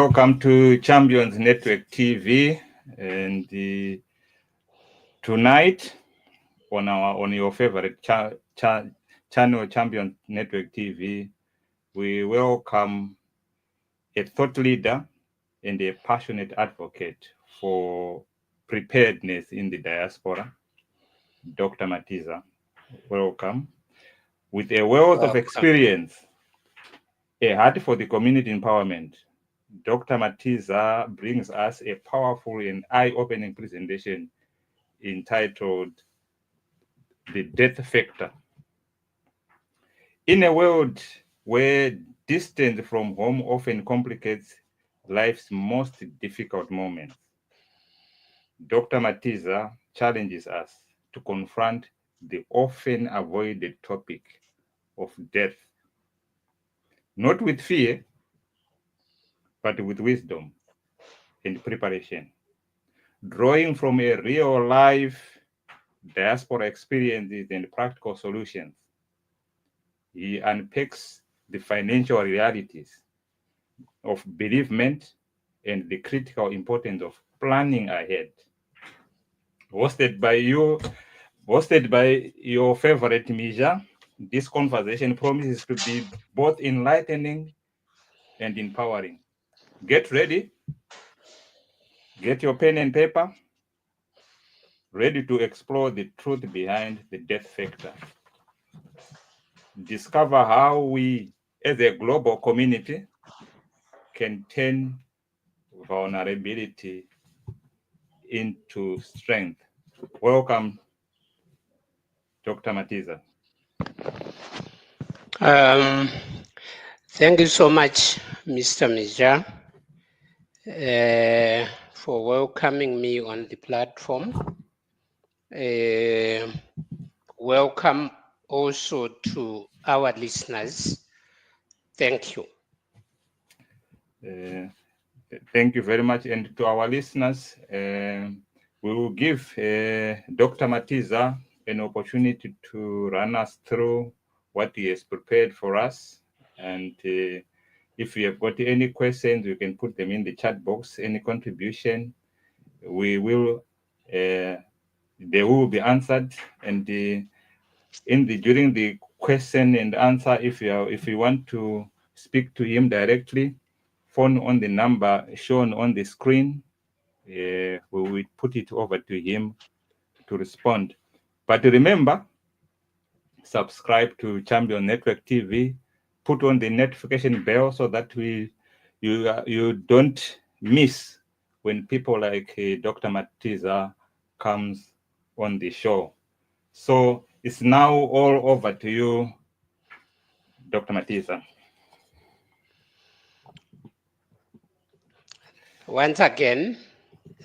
Welcome to Champions Network TV, and tonight on your favorite channel, Champions Network TV, we welcome a thought leader and a passionate advocate for preparedness in the diaspora, Dr. Matiza. Welcome. With a wealth of experience, a heart for the community empowerment, Dr. Matiza brings us a powerful and eye-opening presentation entitled The Death Factor. In a world where distance from home often complicates life's most difficult moments, Dr. Matiza challenges us to confront the often avoided topic of death, not with fear, but with wisdom and preparation. Drawing from a real life diaspora experiences and practical solutions, he unpacks the financial realities of bereavement and the critical importance of planning ahead. Hosted by your favorite Mija, this conversation promises to be both enlightening and empowering. Get ready, get your pen and paper, ready to explore the truth behind the death factor. Discover how we, as a global community, can turn vulnerability into strength. Welcome, Dr. Matiza. Thank you so much, Mr. Mija, for welcoming me on the platform. Welcome also to our listeners. Thank you. Thank you very much. And to our listeners, we will give Dr. Matiza an opportunity to run us through what he has prepared for us. And if you have got any questions, you can put them in the chat box. Any contribution, they will be answered. And during the question and answer, if you want to speak to him directly, phone on the number shown on the screen. We will put it over to him to respond. But remember, subscribe to Champion Network TV. Put on the notification bell so that you don't miss when people like Dr. Matiza comes on the show. So it's now all over to you, Dr. Matiza. Once again,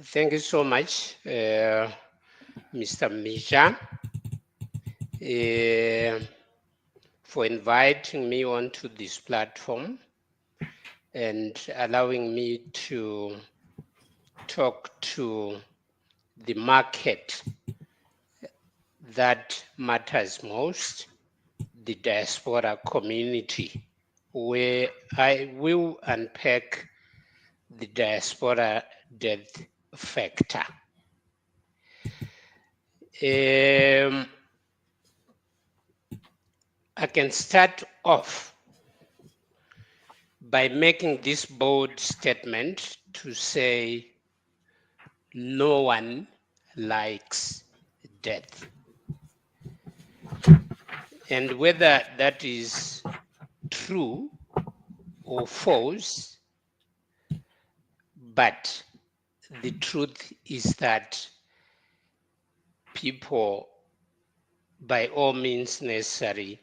thank you so much, Mr. Mija, for inviting me onto this platform and allowing me to talk to the market that matters most, the diaspora community, where I will unpack the diaspora death factor. I can start off by making this bold statement to say no one likes death. And whether that is true or false, but the truth is that people, by all means necessary,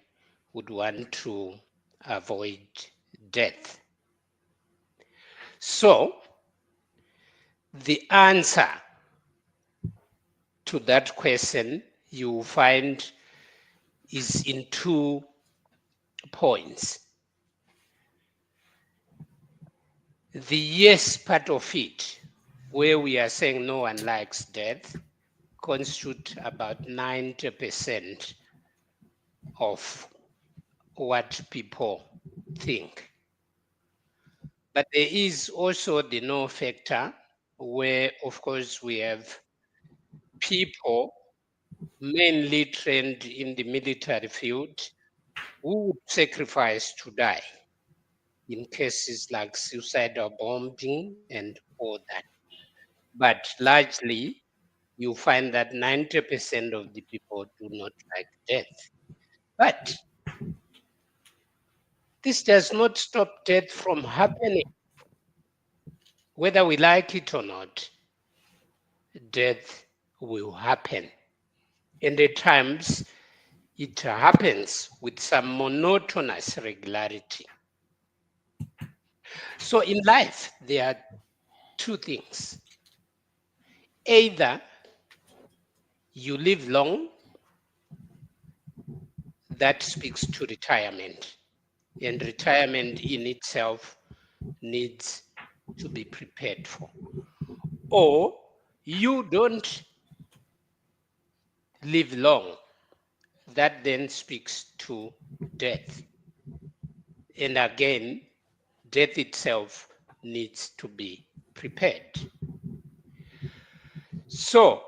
would want to avoid death. So, the answer to that question you will find is in 2 points. The yes part of it, where we are saying no one likes death, constitute about 90% of what people think. But there is also the no factor, where, of course, we have people mainly trained in the military field who would sacrifice to die in cases like suicidal bombing and all that. But largely, you find that 90% of the people do not like death. But this does not stop death from happening, whether we like it or not. Death will happen. And at times, it happens with some monotonous regularity. So in life, there are two things. Either you live long, that speaks to retirement, and retirement in itself needs to be prepared for. Or you don't live long, that then speaks to death. And again, death itself needs to be prepared. So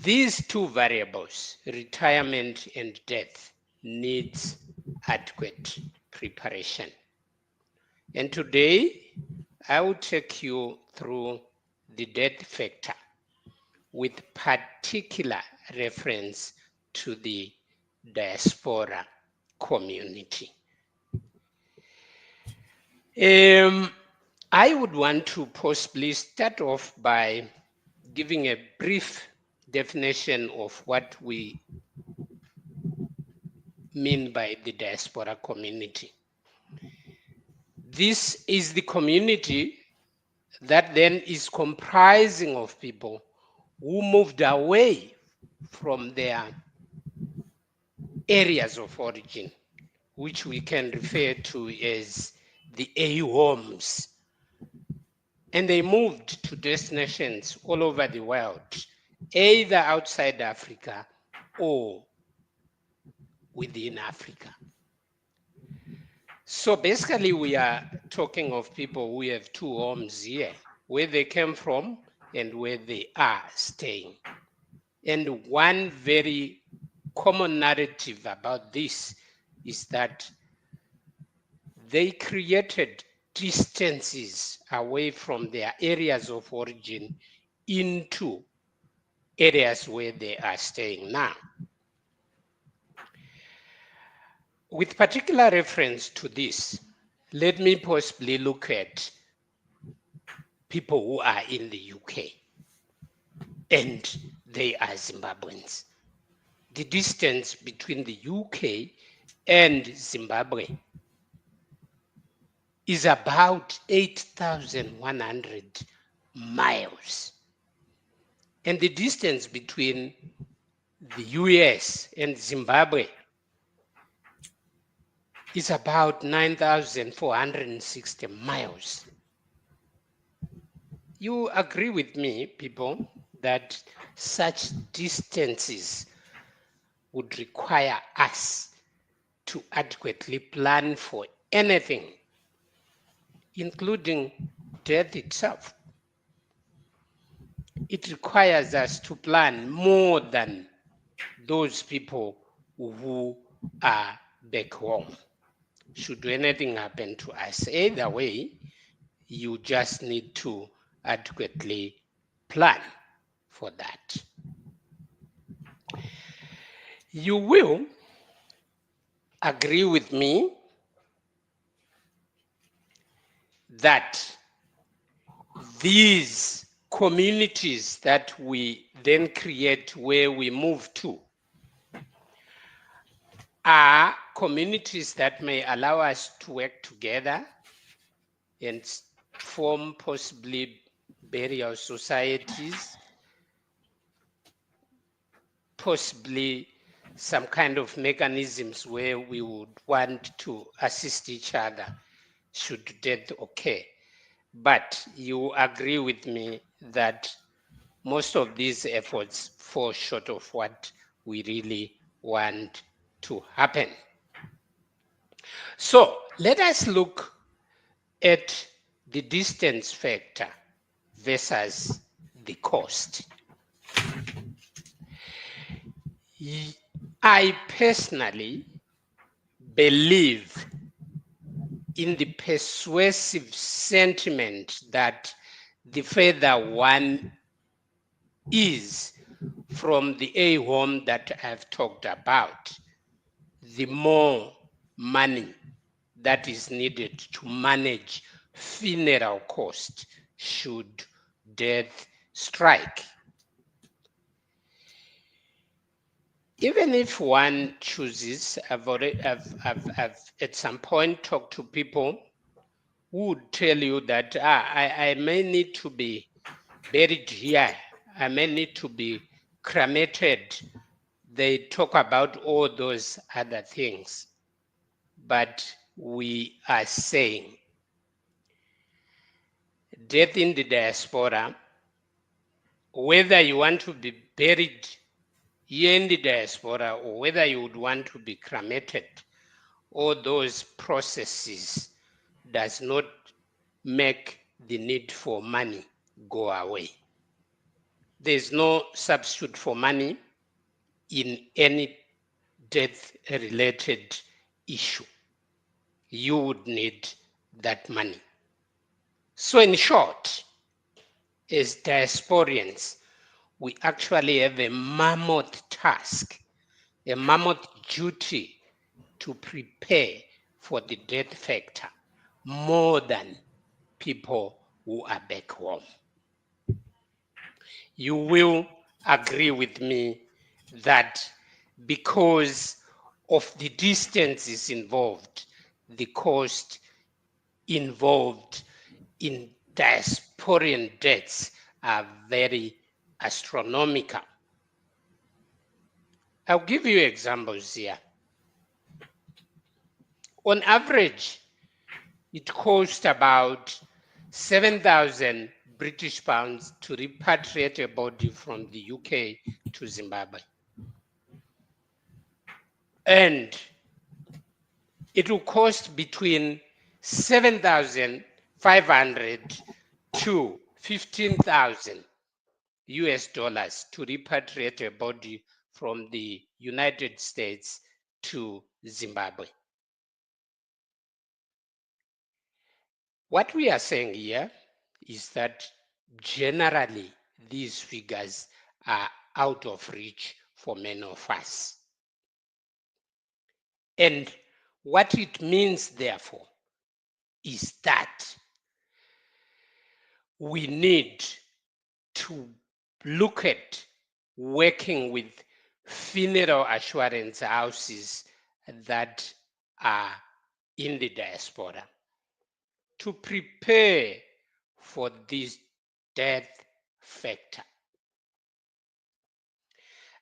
these two variables, retirement and death, needs adequate preparation. And today, I will take you through the death factor with particular reference to the diaspora community. I would want to possibly start off by giving a brief definition of what we mean by the diaspora community. This is the community that then is comprising of people who moved away from their areas of origin, which we can refer to as the AU homes. And they moved to destinations all over the world, either outside Africa or within Africa. So basically, we are talking of people who have two homes here, where they came from and where they are staying. And one very common narrative about this is that they created distances away from their areas of origin into areas where they are staying now. With particular reference to this, let me possibly look at people who are in the UK and they are Zimbabweans. The distance between the UK and Zimbabwe is about 8,100 miles. And the distance between the US and Zimbabwe is about 9,460 miles. You agree with me, people, that such distances would require us to adequately plan for anything, including death itself. It requires us to plan more than those people who are back home. Should anything happen to us, either way, you just need to adequately plan for that. You will agree with me that these communities that we then create where we move to are communities that may allow us to work together and form possibly burial societies, possibly some kind of mechanisms where we would want to assist each other should death occur. But you agree with me that most of these efforts fall short of what we really want to happen. So let us look at the distance factor versus the cost. I personally believe in the persuasive sentiment that the further one is from the A home that I've talked about, the more money that is needed to manage funeral cost should death strike. Even if one chooses, I've at some point talked to people who would tell you that I may need to be buried here, I may need to be cremated. They talk about all those other things. But we are saying death in the diaspora, whether you want to be buried here in the diaspora or whether you would want to be cremated, all those processes does not make the need for money go away. There's no substitute for money in any death-related issue. You would need that money. So in short, as diasporians, we actually have a mammoth task, a mammoth duty to prepare for the death factor more than people who are back home. You will agree with me that because of the distances involved, the cost involved in diasporian deaths are very astronomical. I'll give you examples here. On average, it costs about 7,000 British pounds to repatriate a body from the UK to Zimbabwe. And it will cost between 7,500 to 15,000 US dollars to repatriate a body from the United States to Zimbabwe. What we are saying here is that generally these figures are out of reach for many of us. And what it means, therefore, is that we need to look at working with funeral assurance houses that are in the diaspora to prepare for this death factor.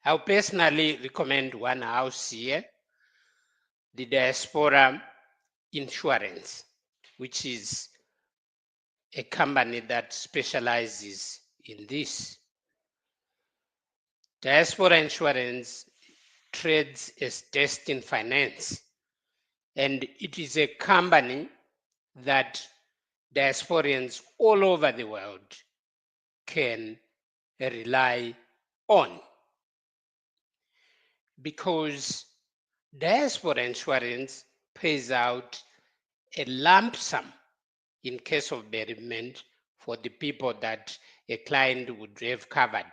I personally recommend one house here, the Diaspora Insurance, which is a company that specializes in this. Diaspora Insurance trades as Destin Finance, and it is a company that diasporians all over the world can rely on, because diaspora insurance pays out a lump sum in case of bereavement for the people that a client would have covered,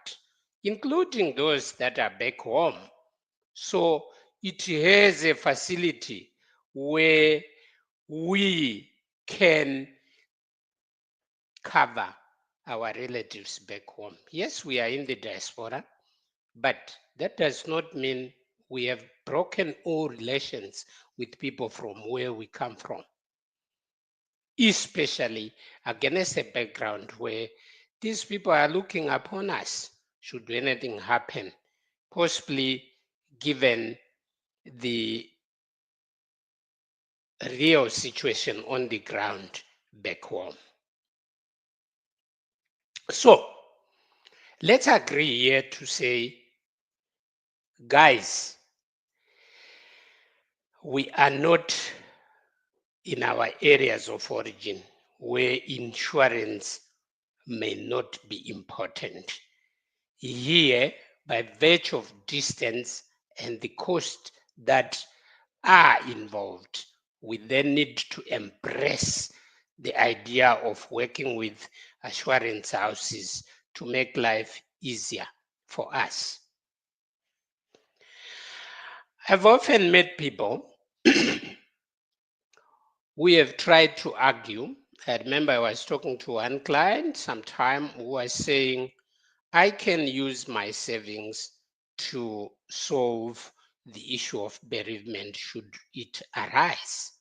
including those that are back home. So it has a facility where we can cover our relatives back home. Yes, we are in the diaspora, but that does not mean we have broken all relations with people from where we come from, especially against a background where these people are looking upon us should anything happen, possibly given the real situation on the ground back home. So let's agree here to say, guys, we are not in our areas of origin. where insurance may not be important. Here, by virtue of distance and the cost that are involved, we then need to embrace the idea of working with assurance houses to make life easier for us. I've often met people we have tried to argue. I remember I was talking to one client sometime who was saying, I can use my savings to solve the issue of bereavement should it arise.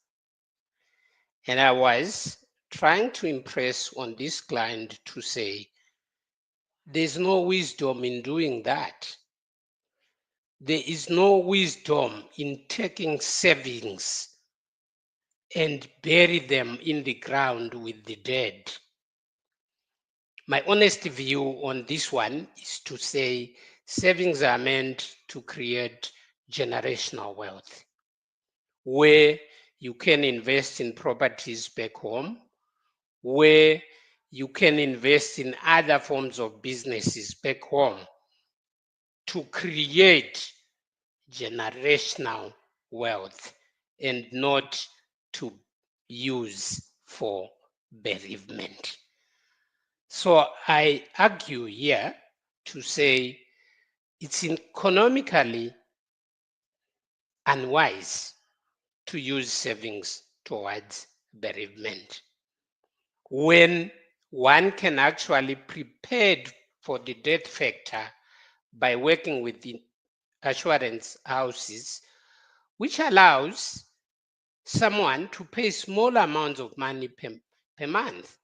And I was trying to impress on this client to say, there's no wisdom in doing that. There is no wisdom in taking savings and bury them in the ground with the dead. My honest view on this one is to say savings are meant to create generational wealth, where you can invest in properties back home, where you can invest in other forms of businesses back home to create generational wealth and not to use for bereavement. So I argue here to say it's economically unwise to use savings towards bereavement when one can actually prepare for the death factor by working with the assurance houses, which allows someone to pay small amounts of money per month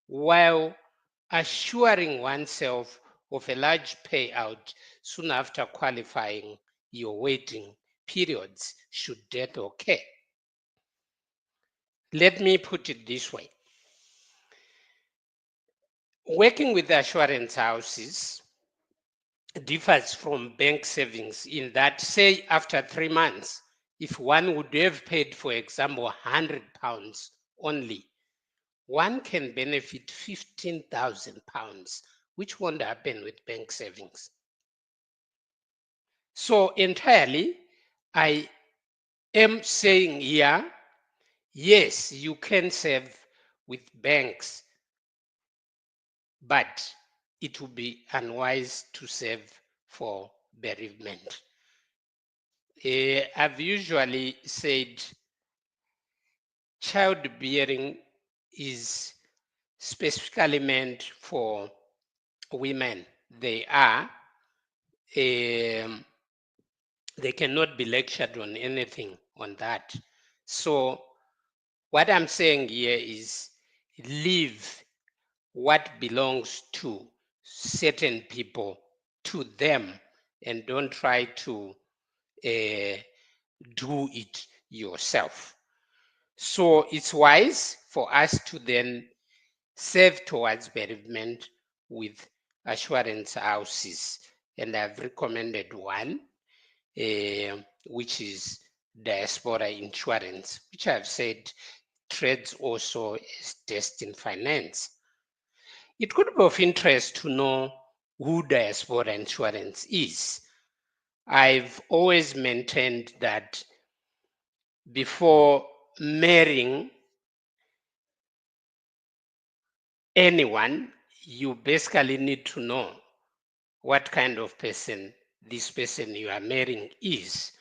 while assuring oneself of a large payout soon after qualifying your waiting periods should death occur. Let me put it this way. Working with assurance houses differs from bank savings in that, say, after 3 months, if one would have paid, for example, £100 only, one can benefit £15,000, which won't happen with bank savings. So entirely, I am saying here, yes, you can save with banks, but it would be unwise to save for bereavement. I've usually said childbearing is specifically meant for women. They cannot be lectured on anything on that. So what I'm saying here is leave what belongs to certain people to them and don't try to do it yourself. So it's wise for us to then save towards bereavement with assurance houses. And I've recommended one, which is Diaspora Insurance, which I've said trades also as Destined Finance. It could be of interest to know who Diaspora Insurance is. I've always maintained that before marrying anyone, you basically need to know what kind of person this person you are marrying is,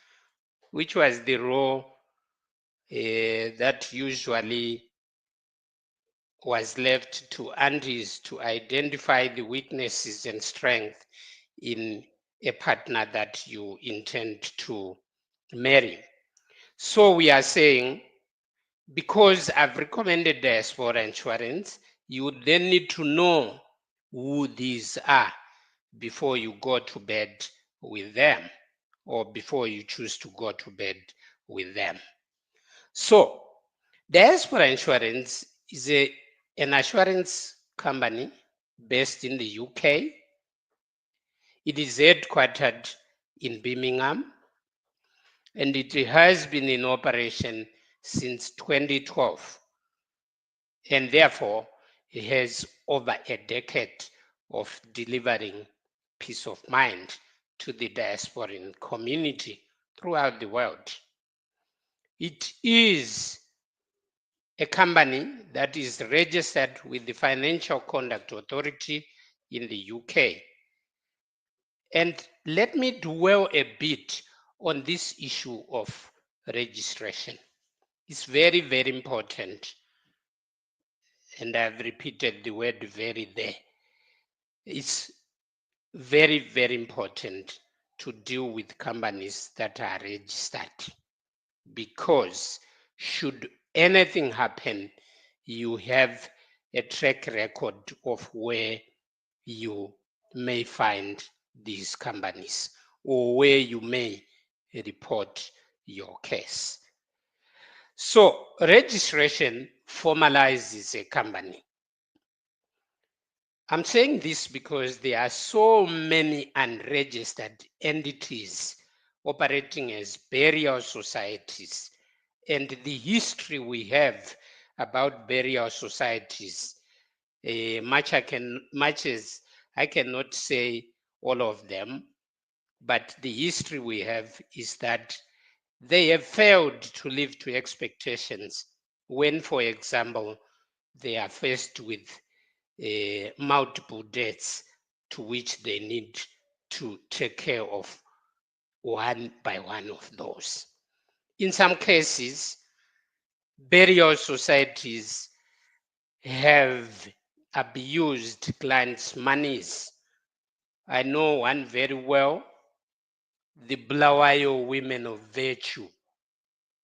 which was the role that usually was left to aunties to identify the weaknesses and strengths in a partner that you intend to marry. So we are saying, because I've recommended Diaspora Insurance, you then need to know who these are before you go to bed with them or before you choose to go to bed with them. So Diaspora Insurance is an assurance company based in the UK. It is headquartered in Birmingham, and it has been in operation since 2012. and therefore it has over a decade of delivering peace of mind to the diasporan community throughout the world. It is a company that is registered with the Financial Conduct Authority in the UK. And let me dwell a bit on this issue of registration. It's very, very important. And I've repeated the word very there. It's very, very important to deal with companies that are registered, because should anything happen, you have a track record of where you may find these companies or where you may report your case. So registration formalizes a company. I'm saying this because there are so many unregistered entities operating as burial societies, and the history we have about burial societies, much as I cannot say all of them, but the history we have is that they have failed to live to expectations when, for example, they are faced with multiple deaths to which they need to take care of one by one of those. In some cases, burial societies have abused clients' monies. I know one very well, the Blawayo Women of Virtue,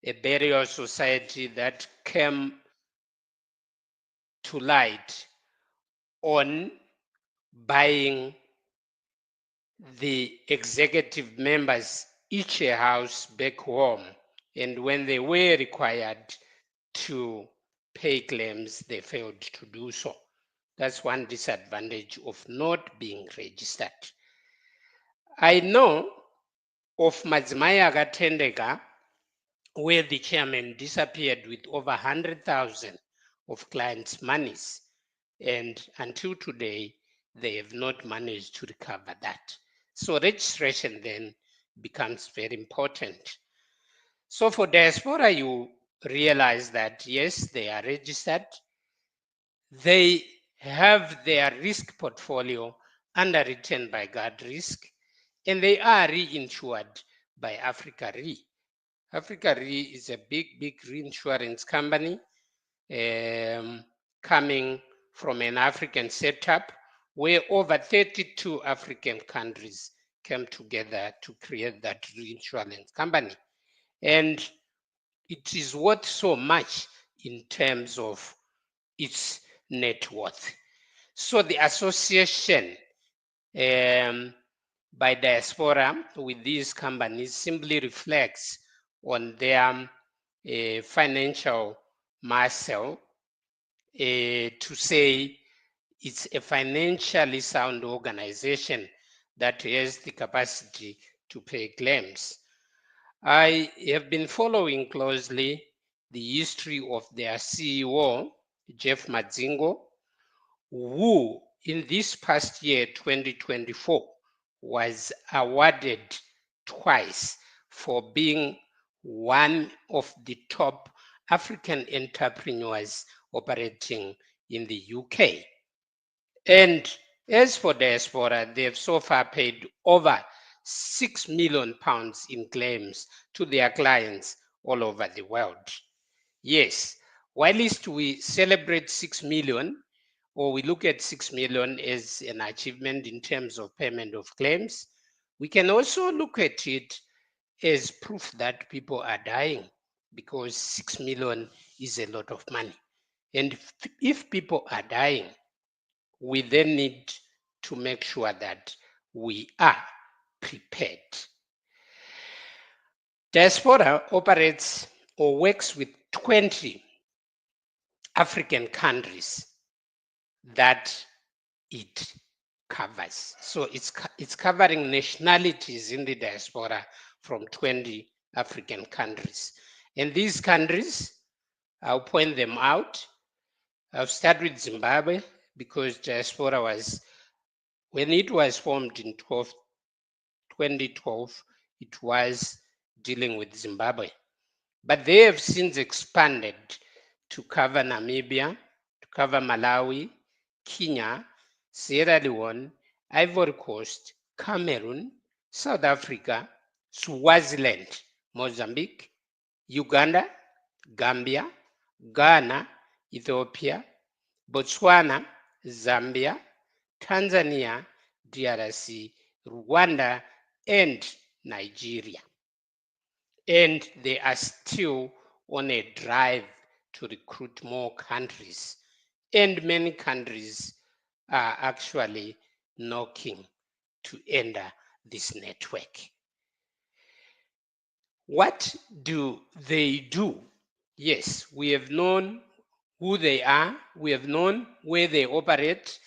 a burial society that came to light on buying the executive members each a house back home, and when they were required to pay claims, they failed to do so. That's one disadvantage of not being registered. I know of Madzimai Akatendeka, where the chairman disappeared with over 100,000 of clients' monies, and until today, they have not managed to recover that. So registration then becomes very important. So for Diaspora, you realize that yes, they are registered. They have their risk portfolio underwritten by Guard Risk, and they are reinsured by Africa Re. Africa Re is a big reinsurance company coming from an African setup where over 32 African countries came together to create that reinsurance company. And it is worth so much in terms of its net worth. So the association by Diaspora with these companies simply reflects on their financial muscle to say it's a financially sound organization that has the capacity to pay claims. I have been following closely the history of their CEO, Jeff Madzingo, who in this past year, 2024, was awarded twice for being one of the top African entrepreneurs operating in the UK. And as for Diaspora, they have so far paid over £6 million in claims to their clients all over the world. Yes, whilst we celebrate 6 million, or we look at 6 million as an achievement in terms of payment of claims, we can also look at it as proof that people are dying, because 6 million is a lot of money. And if people are dying, we then need to make sure that we are prepared. Diaspora operates or works with 20 African countries that it covers. So it's covering nationalities in the diaspora from 20 African countries. And these countries, I'll point them out. I'll start with Zimbabwe because Diaspora when it was formed in 2012, it was dealing with Zimbabwe. But they have since expanded to cover Namibia, to cover Malawi, Kenya, Sierra Leone, Ivory Coast, Cameroon, South Africa, Swaziland, Mozambique, Uganda, Gambia, Ghana, Ethiopia, Botswana, Zambia, Tanzania, DRC, Rwanda, and Nigeria. And they are still on a drive to recruit more countries. And many countries are actually knocking to enter this network. What do they do? Yes, we have known who they are, we have known where they operate,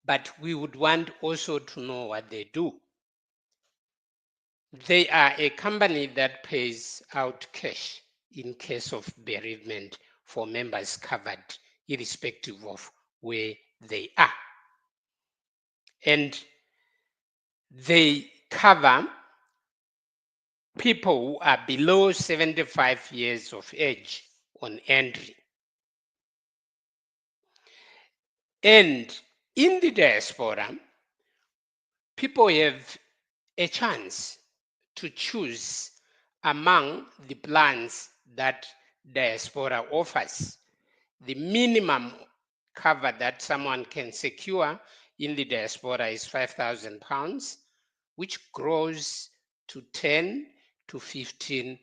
but we would want also to know what they do. They are a company that pays out cash in case of bereavement for members covered, irrespective of where they are. And they cover people who are below 75 years of age on entry. And in the diaspora, people have a chance to choose among the plans that Diaspora offers. The minimum cover that someone can secure in the Diaspora is £5,000, which grows to 10 to 15,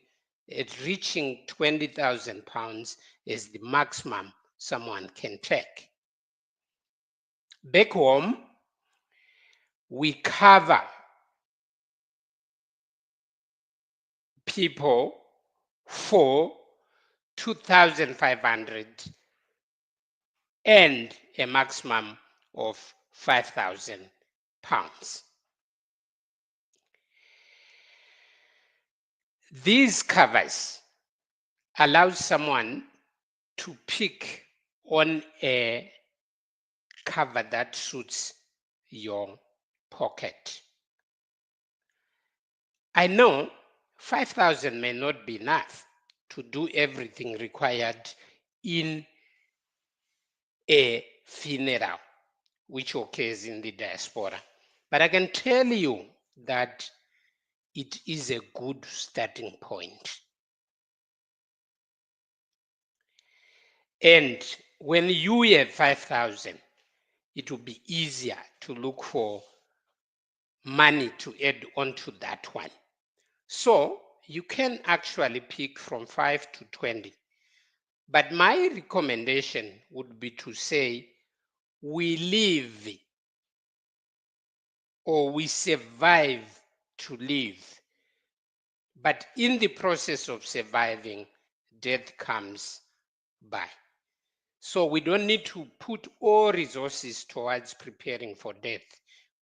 reaching £20,000 is the maximum someone can take. Back home, we cover people for 2,500 and a maximum of £5,000. These covers allow someone to pick on a cover that suits your pocket. I know 5,000 may not be enough to do everything required in a funeral, which occurs in the diaspora. But I can tell you that it is a good starting point. And when you have 5,000, it will be easier to look for money to add onto that one. So you can actually pick from 5 to 20. But my recommendation would be to say, we live or we survive to live. But in the process of surviving, death comes by. So we don't need to put all resources towards preparing for death,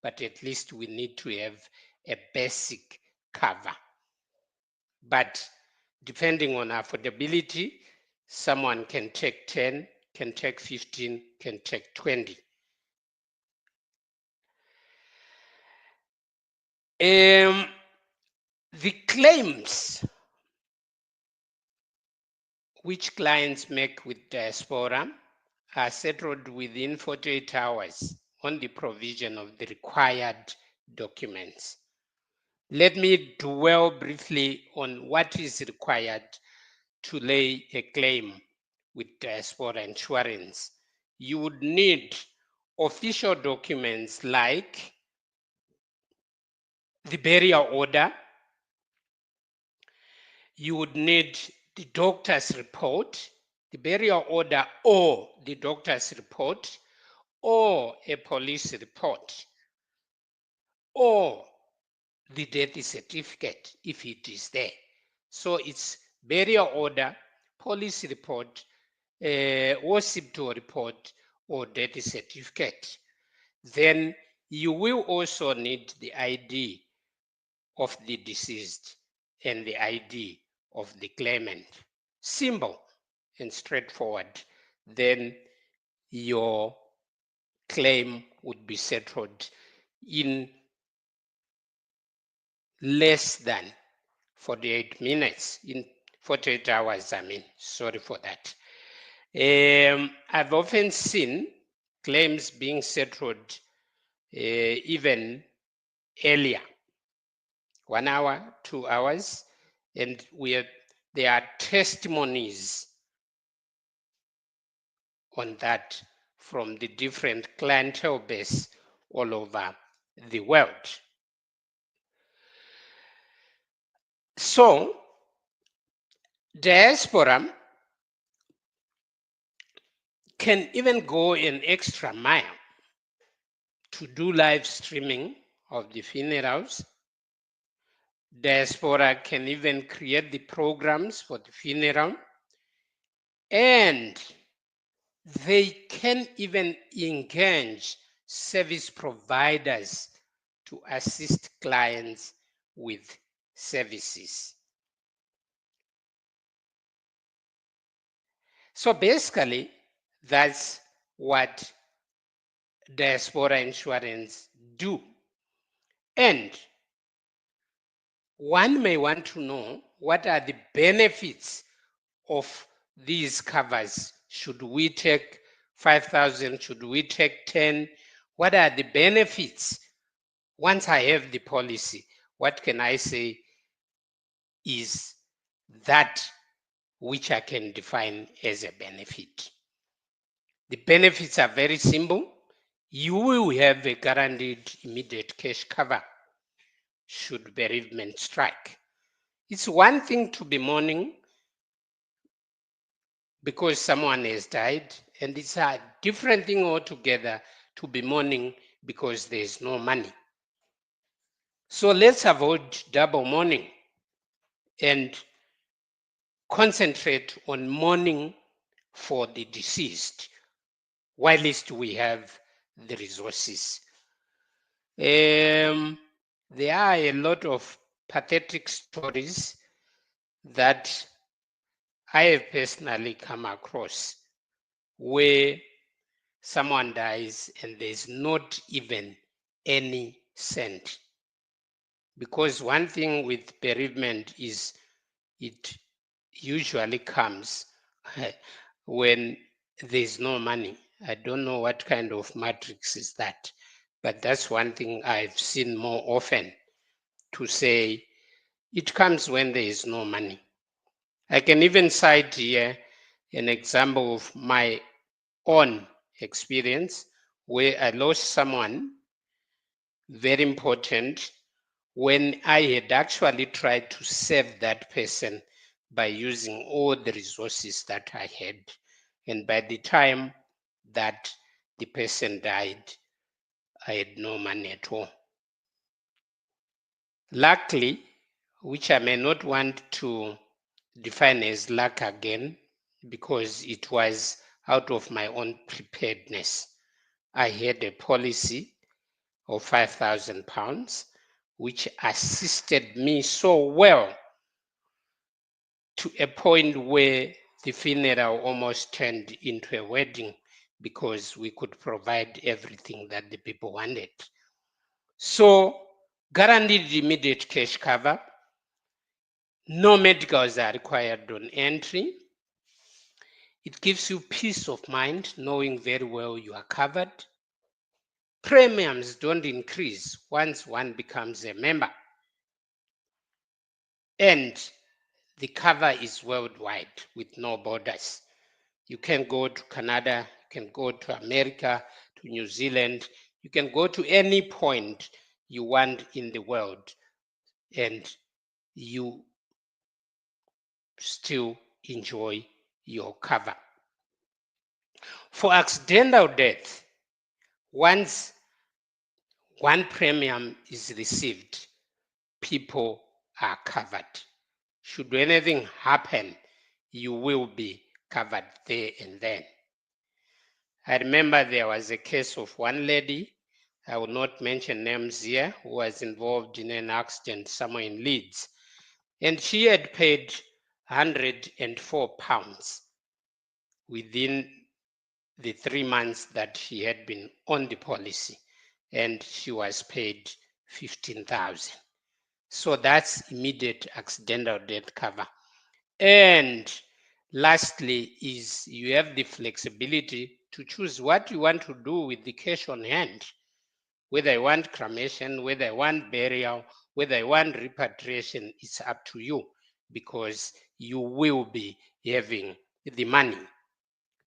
but at least we need to have a basic cover. But depending on affordability, someone can take 10, can take 15, can take 20. The claims which clients make with Diaspora are settled within 48 hours on the provision of the required documents. Let me dwell briefly on what is required to lay a claim with Diaspora Insurance. You would need official documents like the burial order. You would need the doctor's report, the burial order or the doctor's report, or a police report, or the death certificate if it is there. So it's burial order, police report, hospital report, or death certificate. Then you will also need the ID of the deceased and the ID of the claimant. simple and straightforward, then your claim would be settled in less than 48 minutes, in 48 hours, sorry for that. I've often seen claims being settled even earlier, 1 hour, 2 hours, and there are testimonies on that from the different clientele base all over the world. So, Diaspora can even go an extra mile to do live streaming of the funerals. Diaspora can even create the programs for the funeral, and they can even engage service providers to assist clients with services. So basically, that's what Diaspora Insurance do. And one may want to know, what are the benefits of these covers? Should we take 5,000? Should we take 10? What are the benefits? Once I have the policy, what can I say is that which I can define as a benefit? The benefits are very simple. You will have a guaranteed immediate cash cover should bereavement strike. It's one thing to be mourning because someone has died, and it's a different thing altogether to be mourning because there's no money. So let's avoid double mourning and concentrate on mourning for the deceased whilst we have the resources. There are a lot of pathetic stories that I have personally come across where someone dies and there's not even any cent. Because one thing with bereavement is it usually comes when there's no money. I don't know what kind of matrix is that, but that's one thing I've seen more often, to say it comes when there is no money. I can even cite here an example of my own experience where I lost someone very important when I had actually tried to save that person by using all the resources that I had. And by the time that the person died, I had no money at all. Luckily, which I may not want to define as luck again, because it was out of my own preparedness. I had a policy of £5,000, which assisted me so well to a point where the funeral almost turned into a wedding because we could provide everything that the people wanted. So, guaranteed immediate cash cover, no medicals are required on entry. It gives you peace of mind knowing very well you are covered. Premiums don't increase once one becomes a member. And the cover is worldwide with no borders. You can go to Canada, you can go to America, to New Zealand, you can go to any point you want in the world, and you still enjoy your cover. For accidental death, once one premium is received, people are covered. Should anything happen, you will be covered there and then. I remember there was a case of one lady, I will not mention names here, who was involved in an accident somewhere in Leeds. And she had paid 104 pounds within the 3 months that she had been on the policy, and she was paid 15,000. So that's immediate accidental death cover. And lastly is you have the flexibility to choose what you want to do with the cash on hand, whether I want cremation, whether I want burial, whether I want repatriation. It's up to you, because you will be having the money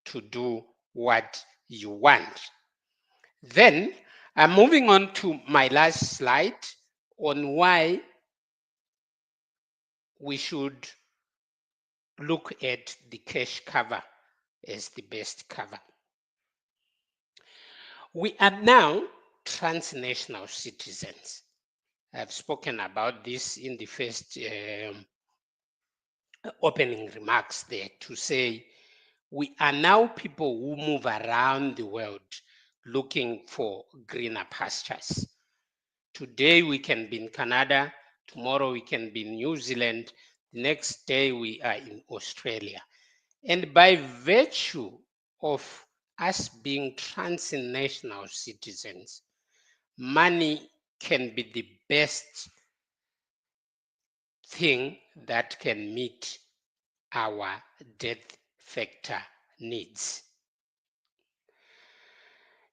to do what you want. Then I'm moving on to my last slide on why we should look at the cash cover as the best cover. We are now transnational citizens. I've spoken about this in the first opening remarks there, to say we are now people who move around the world looking for greener pastures. Today we can be in Canada, tomorrow we can be in New Zealand, the next day we are in Australia. And by virtue of us being transnational citizens, money can be the best thing that can meet our death factor needs.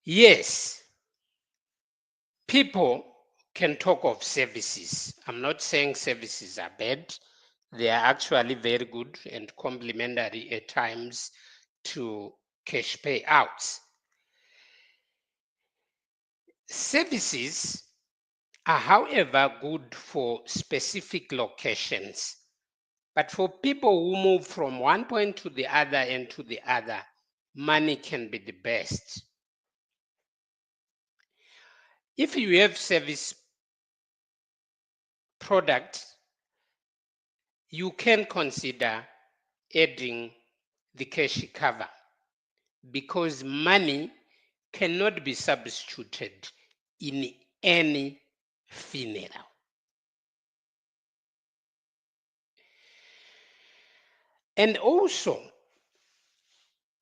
Yes, people can talk of services. I'm not saying services are bad. They are actually very good and complementary at times to cash payouts. Services are, however, good for specific locations. But for people who move from one point to the other and to the other, money can be the best. If you have service products, you can consider adding the cash cover, because money cannot be substituted in any funeral. And also,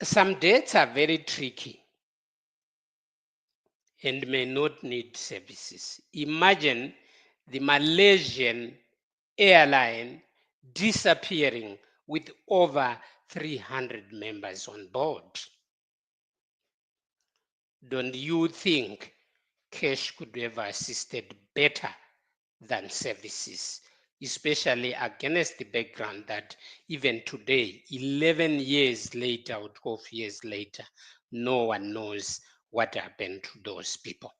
some deaths are very tricky and may not need services. Imagine the Malaysian airline disappearing with over 300 members on board. Don't you think cash could have assisted better than services, especially against the background that even today, 11 years later or 12 years later, no one knows what happened to those people?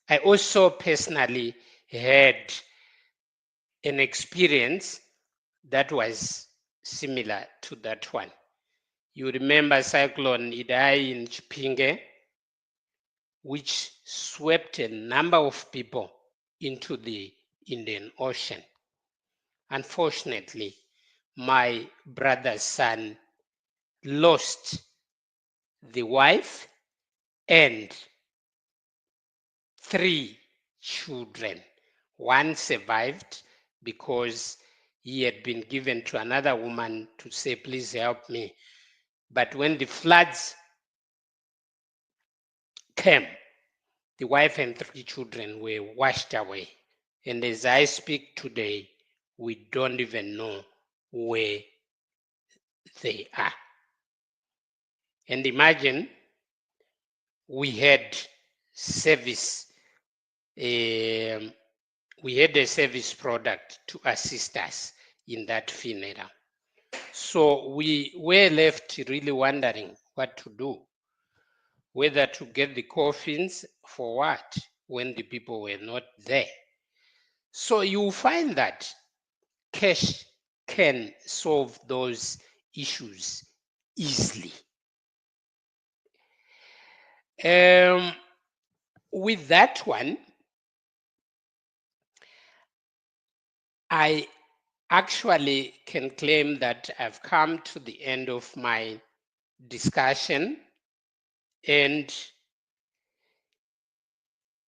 I also personally had an experience that was similar to that one. You remember Cyclone Idai in Chipinge, which swept a number of people into the Indian Ocean. Unfortunately, my brother's son lost the wife and 3 children. One survived because he had been given to another woman to say, please help me. But when the floods came, the wife and 3 children were washed away. And as I speak today, we don't even know where they are. And imagine we had service, we had a service product to assist us in that funeral. So we were left really wondering what to do, whether to get the coffins for what when the people were not there. So you find that cash can solve those issues easily. With that one, I actually can claim that I've come to the end of my discussion, and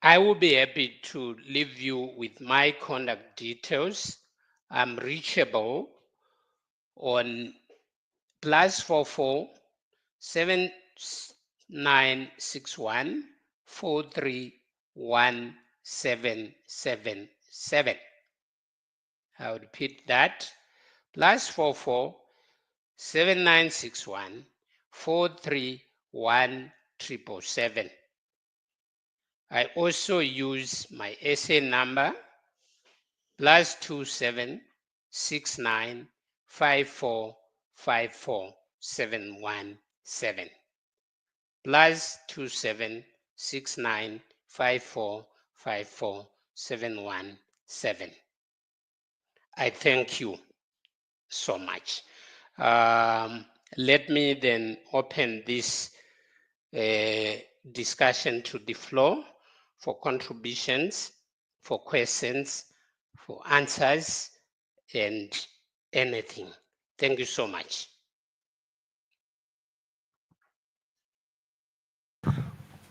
I will be happy to leave you with my contact details I'm reachable on +44 7961 431 777. I'll repeat that. +44 7961 431 777. I also use my SA number +27 69 54 54 717. +27 69 54 54 717. I thank you so much. Let me then open this discussion to the floor for contributions, for questions, for answers, and anything. Thank you so much.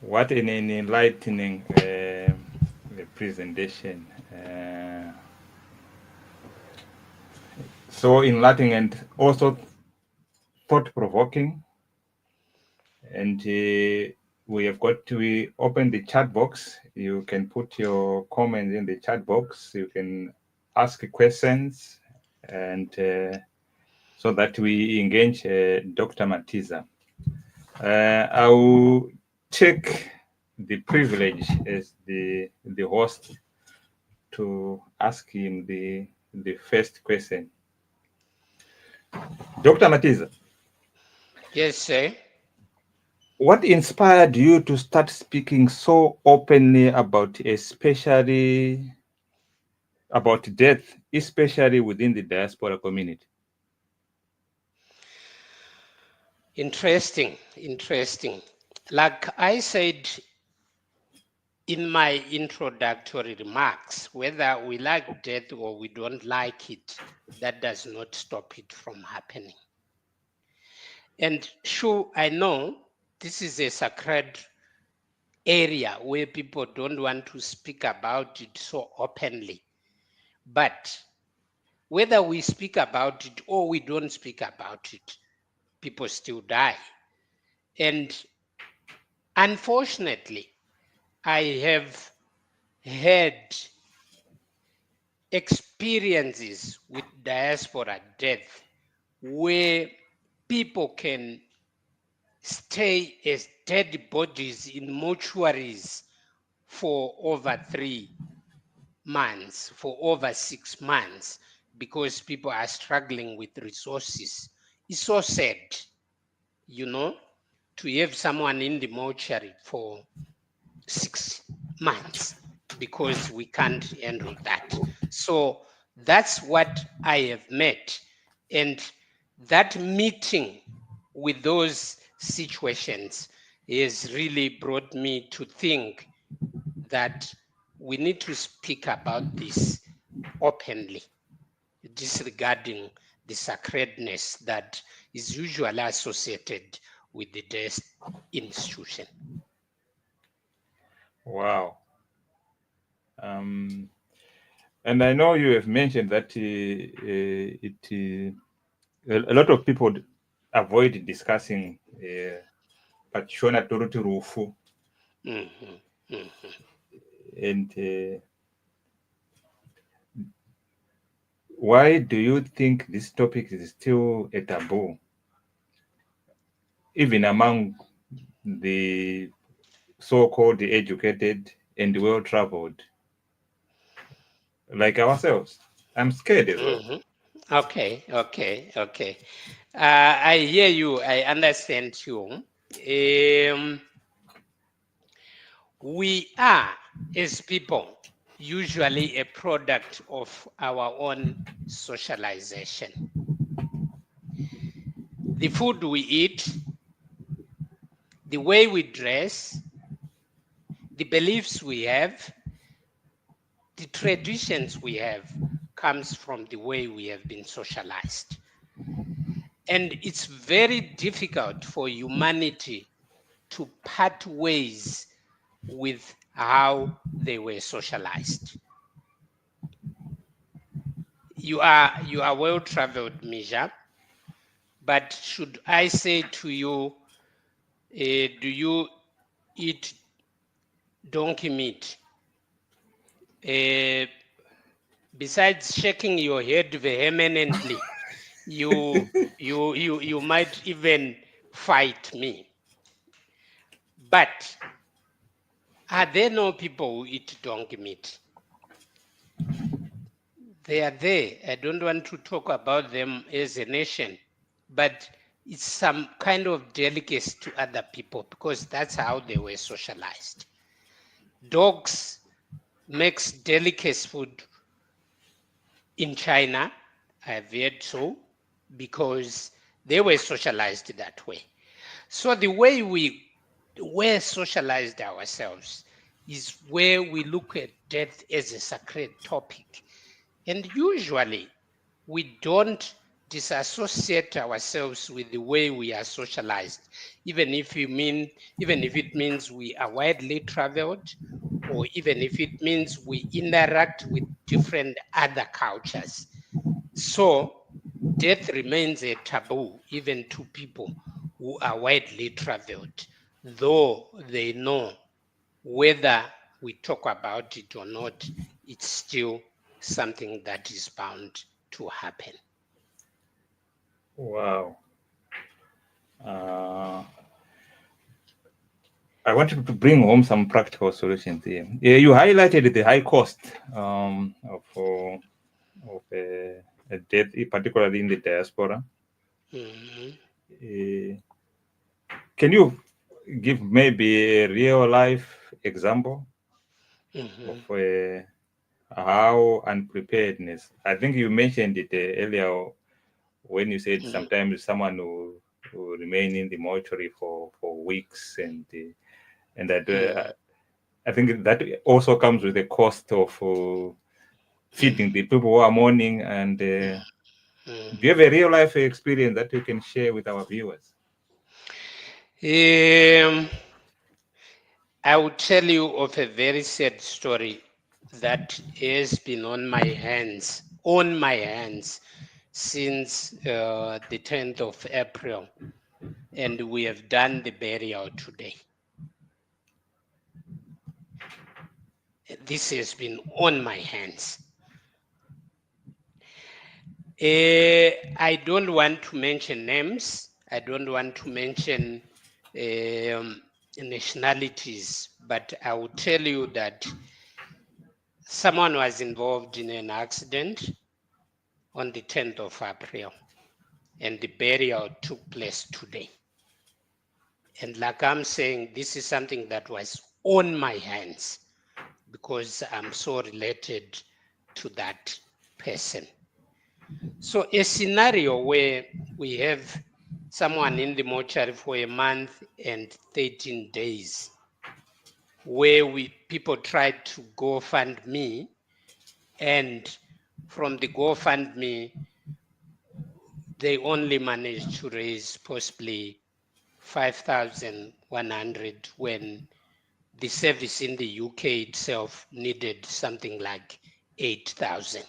What an enlightening presentation. So enlightening and also thought-provoking. And we have got to open the chat box. You can put your comments in the chat box. You can ask questions, and so that we engage Dr. Matiza. I will take the privilege as the host to ask him the first question. Dr. Matiza. Yes, sir. What inspired you to start speaking so openly about especially about death, especially within the diaspora community? Interesting. Like I said in my introductory remarks, whether we like death or we don't like it, that does not stop it from happening. And sure, I know this is a sacred area where people don't want to speak about it so openly. But whether we speak about it or we don't speak about it, people still die. And unfortunately, I have had experiences with diaspora death where people can stay as dead bodies in mortuaries for over 3 months, for over 6 months, because people are struggling with resources. It's so sad, to have someone in the mortuary for 6 months because we can't handle that. So that's what I have met. And that meeting with those situations has really brought me to think that we need to speak about this openly, disregarding the sacredness that is usually associated with the death institution. Wow. And I know you have mentioned that a lot of people avoid discussing Pachona Turuti Rufu. And why do you think this topic is still a taboo, even among the so-called educated and well-traveled, like ourselves? I'm scared as well. Okay. I hear you. I understand you. We are, as people, usually a product of our own socialization. The food we eat, the way we dress, the beliefs we have, the traditions we have comes from the way we have been socialized. And it's very difficult for humanity to part ways with how they were socialized. you are well traveled, Misha. But should I say to you, do you eat donkey meat? Besides shaking your head vehemently, you might even fight me. But are there no people who eat donkey meat? They are there. I don't want to talk about them as a nation, but it's some kind of delicacy to other people because that's how they were socialized. Dogs makes delicacy food in China. I've heard so because they were socialized that way. So the way we were socialized ourselves is where we look at death as a sacred topic. And usually we don't disassociate ourselves with the way we are socialized, even if it means we are widely traveled, or even if it means we interact with different other cultures. So death remains a taboo even to people who are widely traveled, though they know whether we talk about it or not, it's still something that is bound to happen. Wow. I wanted to bring home some practical solutions here. Yeah, you highlighted the high cost of a death, particularly in the diaspora. Mhm. Uh, can you give maybe a real life example of Mhm. how unpreparedness? I think you mentioned it earlier when you said Mhm. sometimes someone will remain in the mortuary for weeks, and that Mhm. I think that also comes with the cost of feeding the people who are mourning. And do you Mhm. have a real life experience that you can share with our viewers? Um, I will tell you of a very sad story that has been on my hands since the 10th of April, and we have done the burial today. This has been on my hands. I don't want to mention names. I don't want to mention nationalities, but I will tell you that someone was involved in an accident on the 10th of April, and the burial took place today. And like I'm saying, this is something that was on my hands because I'm so related to that person. So a scenario where we have someone in the mortuary for a month and 13 days, where people tried to GoFundMe, and from the GoFundMe, they only managed to raise possibly 5,100 when the service in the UK itself needed something like 8,000.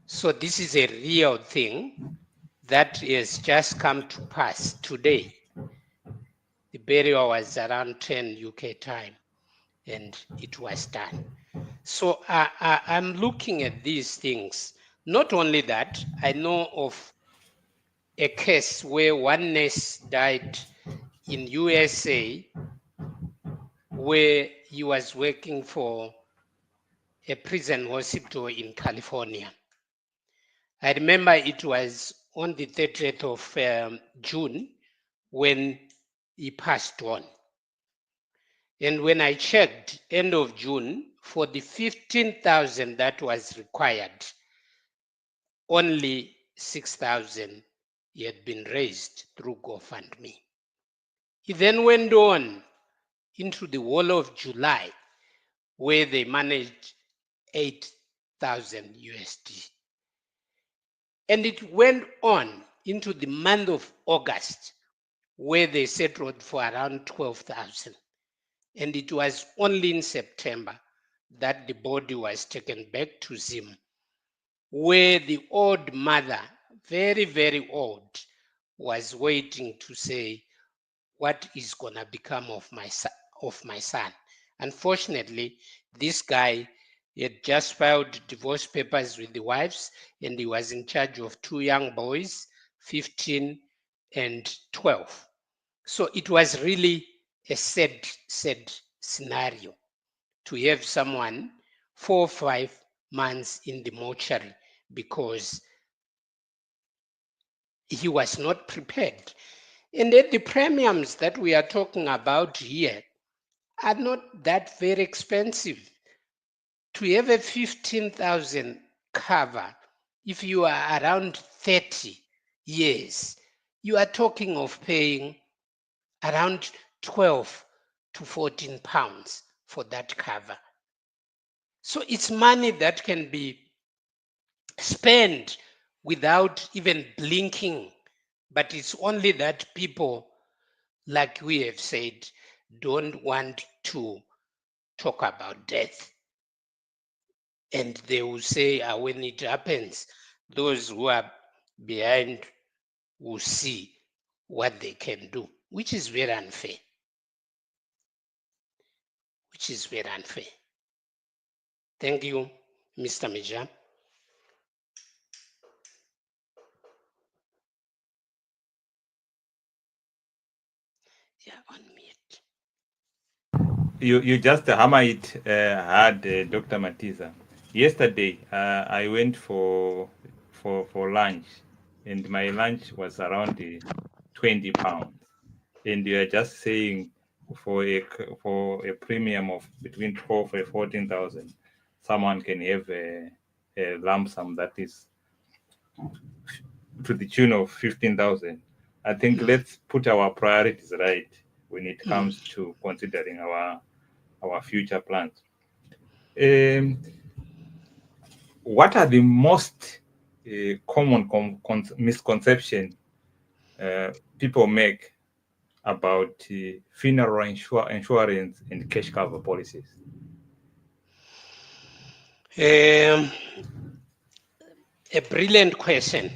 So this is a real thing that has just come to pass today. The burial was around 10 UK time and it was done. So I'm looking at these things. Not only that, I know of a case where one nurse died in USA where he was working for a prison hospital in California. I remember it was on the 30th of June when he passed on. And when I checked, end of June, for the 15,000 that was required, only 6,000 had been raised through GoFundMe. He then went on into the whole of July, where they managed 8,000 USD. And it went on into the month of August, where they settled for around 12,000. And it was only in September that the body was taken back to Zim where the old mother, very, very old, was waiting to say, what is going to become of my son? Unfortunately, this guy had just filed divorce papers with the wives, and he was in charge of two young boys, 15 and 12. So it was really a sad scenario to have someone 4 or 5 months in the mortuary because he was not prepared. And then the premiums that we are talking about here are not that very expensive. To have a 15,000 cover, if you are around 30 years, you are talking of paying around 12 to 14 pounds for that cover. So it's money that can be spent without even blinking. But it's only that people, like we have said, don't want to talk about death. And they will say, when it happens, those who are behind will see what they can do, which is very unfair. Which is very unfair. Thank you, Mr. Meja. Yeah, on mute. You just hammer it hard, Dr. Matiza. Yesterday, I went for lunch, and my lunch was around 20 pounds. And you are just saying for a premium of between 12 and 14,000, someone can have a lump sum that is to the tune of 15,000. I think let's put our priorities right when it comes to considering our future plans. Um, what are the most common misconception people make about funeral insurance and cash cover policies? A brilliant question.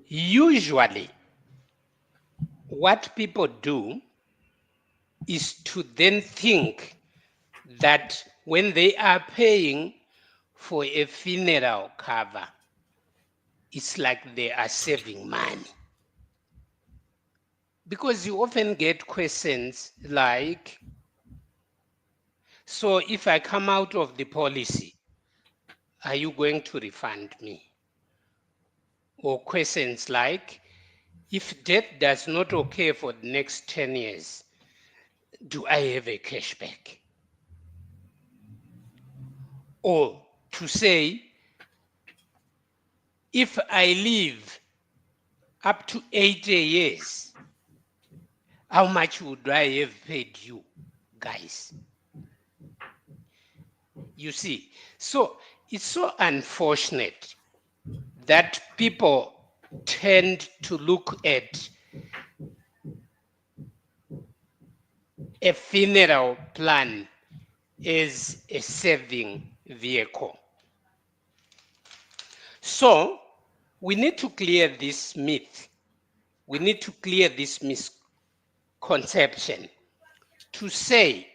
Usually, what people do is to then think that when they are paying for a funeral cover, it's like they are saving money. Because you often get questions like, so if I come out of the policy, are you going to refund me? Or questions like, if death does not occur for the next 10 years, do I have a cashback? Or to say, if I live up to 80 years, how much would I have paid you guys? You see, so it's so unfortunate that people tend to look at a funeral plan as a saving vehicle. So we need to clear this myth. We need to clear this misconception to say,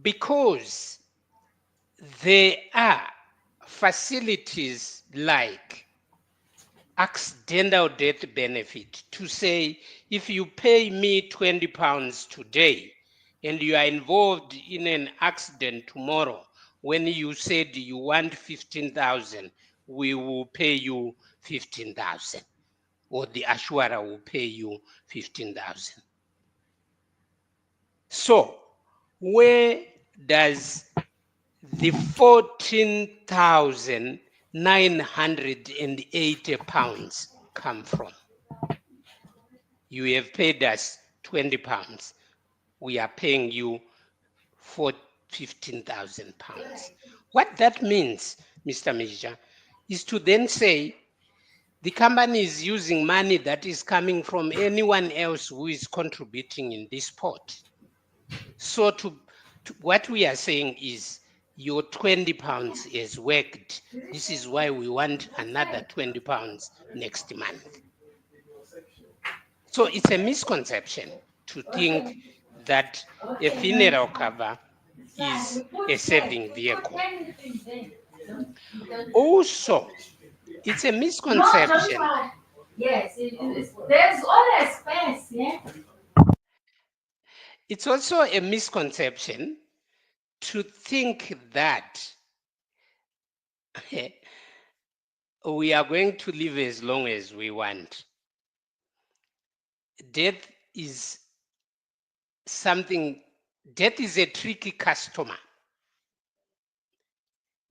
because there are facilities like accidental death benefit, to say, if you pay me 20 pounds today and you are involved in an accident tomorrow, when you said you want 15,000, we will pay you 15,000, or the assurer will pay you 15,000. So where does the 14,980 pounds come from? You have paid us 20 pounds. We are paying you for 15,000 pounds. What that means, Mr. Major, is to then say the company is using money that is coming from anyone else who is contributing in this pot. So to what we are saying is your 20 pounds is worked. This is why we want another 20 pounds next month. So it's a misconception to think that a funeral cover is a saving vehicle. Also, it's a misconception. Yes, there's always space, yeah. It's also a misconception to think that we are going to live as long as we want. Death is something, death is a tricky customer.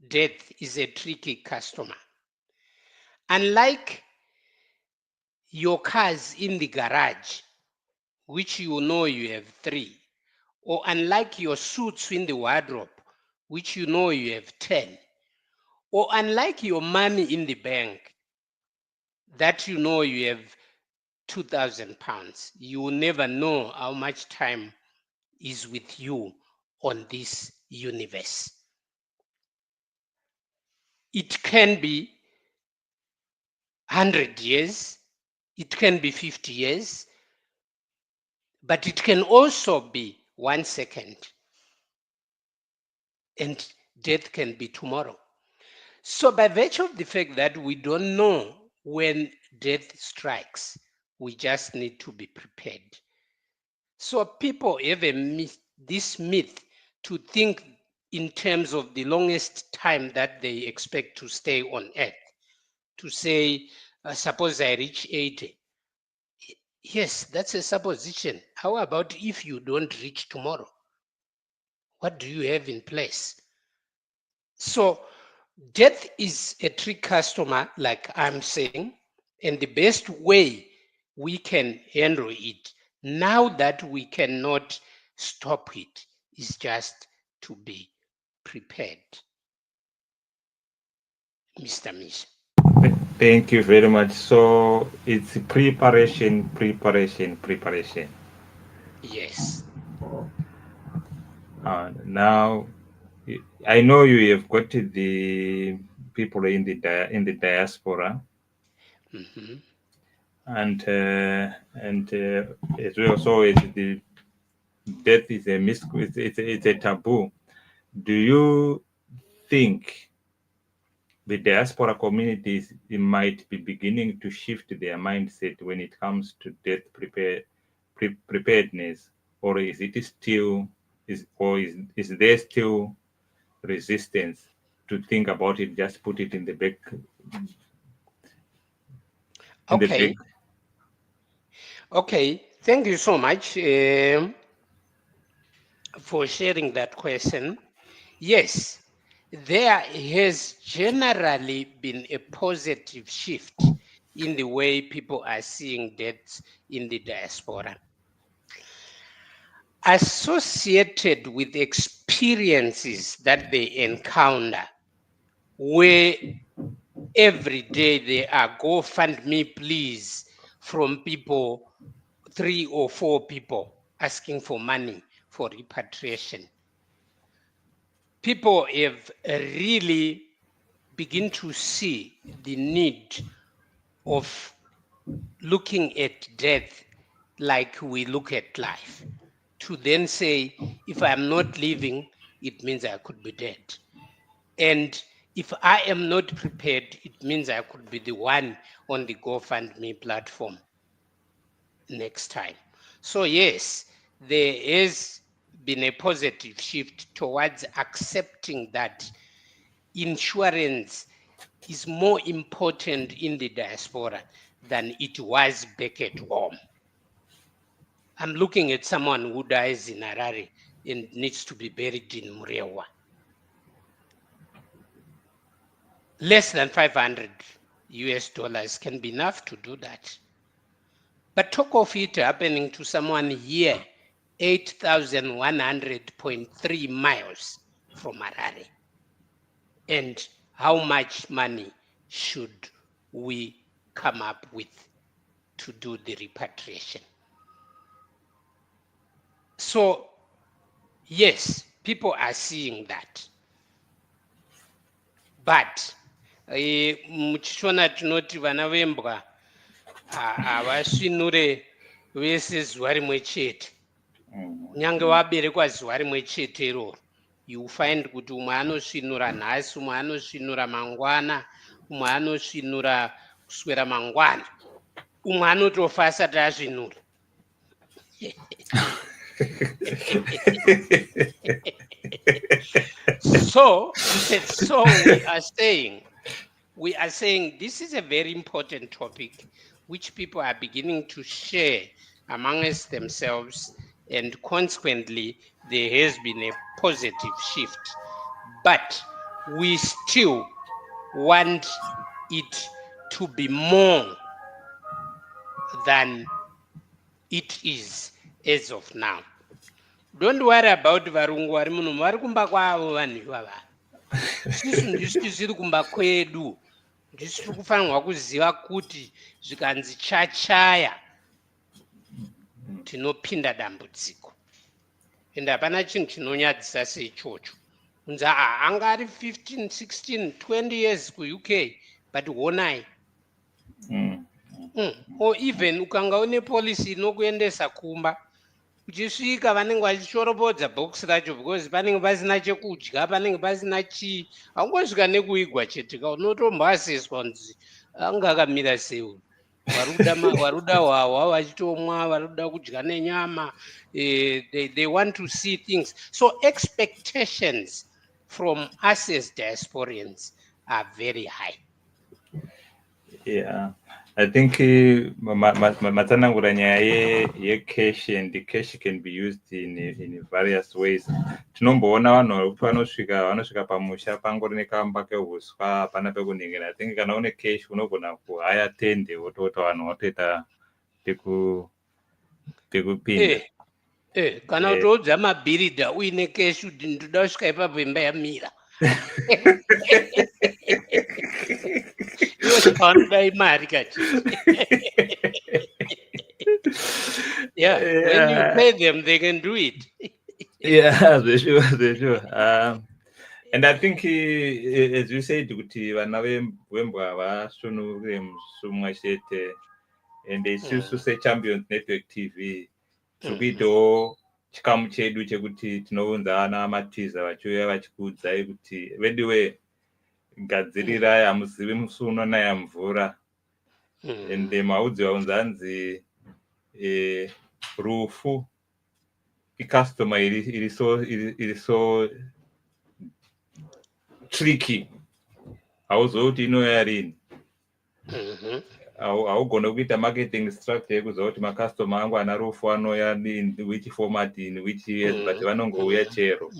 Death is a tricky customer. Unlike your cars in the garage, which you know you have 3, or unlike your suits in the wardrobe, which you know you have 10, or unlike your money in the bank, that you know you have 2,000 pounds, you will never know how much time is with you on this universe. It can be 100 years, it can be 50 years, but it can also be 1 second. And death can be tomorrow. So by virtue of the fact that we don't know when death strikes, we just need to be prepared. So people have this myth to think in terms of the longest time that they expect to stay on earth. To say, suppose I reach 80. Yes, that's a supposition. How about if you don't reach tomorrow? What do you have in place? So death is a trick customer, like I'm saying, and the best way we can handle it, now that we cannot stop it, is just to be prepared. Mr. Misha. Thank you very much. So it's preparation, preparation, preparation. Yes. Now, I know you have got the people in the in the diaspora, Mhm. and as well. So it's the death is a it's a taboo. Do you think the diaspora communities might be beginning to shift their mindset when it comes to death preparedness, or is it still is there still resistance to think about it? Just put it in the back. Okay. Okay. Thank you so much for sharing that question. Yes, there has generally been a positive shift in the way people are seeing deaths in the diaspora, associated with experiences that they encounter, where every day there are GoFundMe please from people, 3 or 4 people asking for money for repatriation. People have really begin to see the need of looking at death like we look at life. To then say, if I'm not living, it means I could be dead. And if I am not prepared, it means I could be the one on the GoFundMe platform next time. So yes, there has been a positive shift towards accepting that insurance is more important in the diaspora than it was back at home. I'm looking at someone who dies in Harare and needs to be buried in Murewa. Less than 500 US dollars can be enough to do that. But talk of it happening to someone here, 8,100.3 miles from Harare. And how much money should we come up with to do the repatriation? So, yes, people are seeing that. but muchishona tinoti vana vembwa havasvinure vese zuva rimwe chete. Nyange waberekwa zuva rimwe chete iroro, you find kuti umwe anosvinura nhasi, umwe anosvinura mangwana, umwe anosvinura kuswera mangwana, umwe anotofa asati asvinura. So we are saying this is a very important topic which people are beginning to share amongst themselves, and consequently there has been a positive shift, but we still want it to be more than it is as of now. Don't worry about varungu vari muno, vari kumba kwavo vanhu ivava. Isusu ndisu tisiri kumba kwedu, ndisu tiri kufanirwa kuziva kuti zvikanzi chachaya tinopinda dambudziko. Ende hapana chinhu chinonyadzisa seichocho. Kunzi anga ari 15, 16, 20 years kuUK, but honai. Or even ukanga une policy inokuendesa kumba, uchisvika vanenge vachishorobodza bhokisi racho because panenge pasina chekudya, panenge pasina chii. Haungosvika nekuigwa chete ka, unotomboaseswa kunzi anga akamira sei. Varuda hwahwa vachitomwa, varuda kudya nenyama. They want to see things. So expectations from us as diasporians are very high. Yeah, I think matsanangura nyaya yecash, and the cash can be used in various ways. Tinomboona vanhu vanosvika pamusha pangori nekamba kehuswa hapana pekuningira. I think kana une cash unogona kuhaya tende wotota vanhu votoita pekupinda. Kana utoudza mabhiridha uine cash kuti ndoda kusvika ipapo imba yamira. Iwo zvavanoda imari kati. Yeah, when you pay them, they can do it. Yeah, they sure. And I think, as you said, kuti vana vembwa vasvinure musumwa chete, and they choose to say Champions Network TV. Tikuitawo chikamu chedu chekuti tinounza ana matiza vachiuya vachikuudzai kuti vediwe gadzirirai, hamuzivi musuno naya mvura. And maudziwa unzanzi rufu icustomer iri so tricky. Hauzoti inoya rini. Haugona kuita marketing structure yekuziva kuti macustomer angu ana rufu anoya in which format, in which years, but vanongouya chero.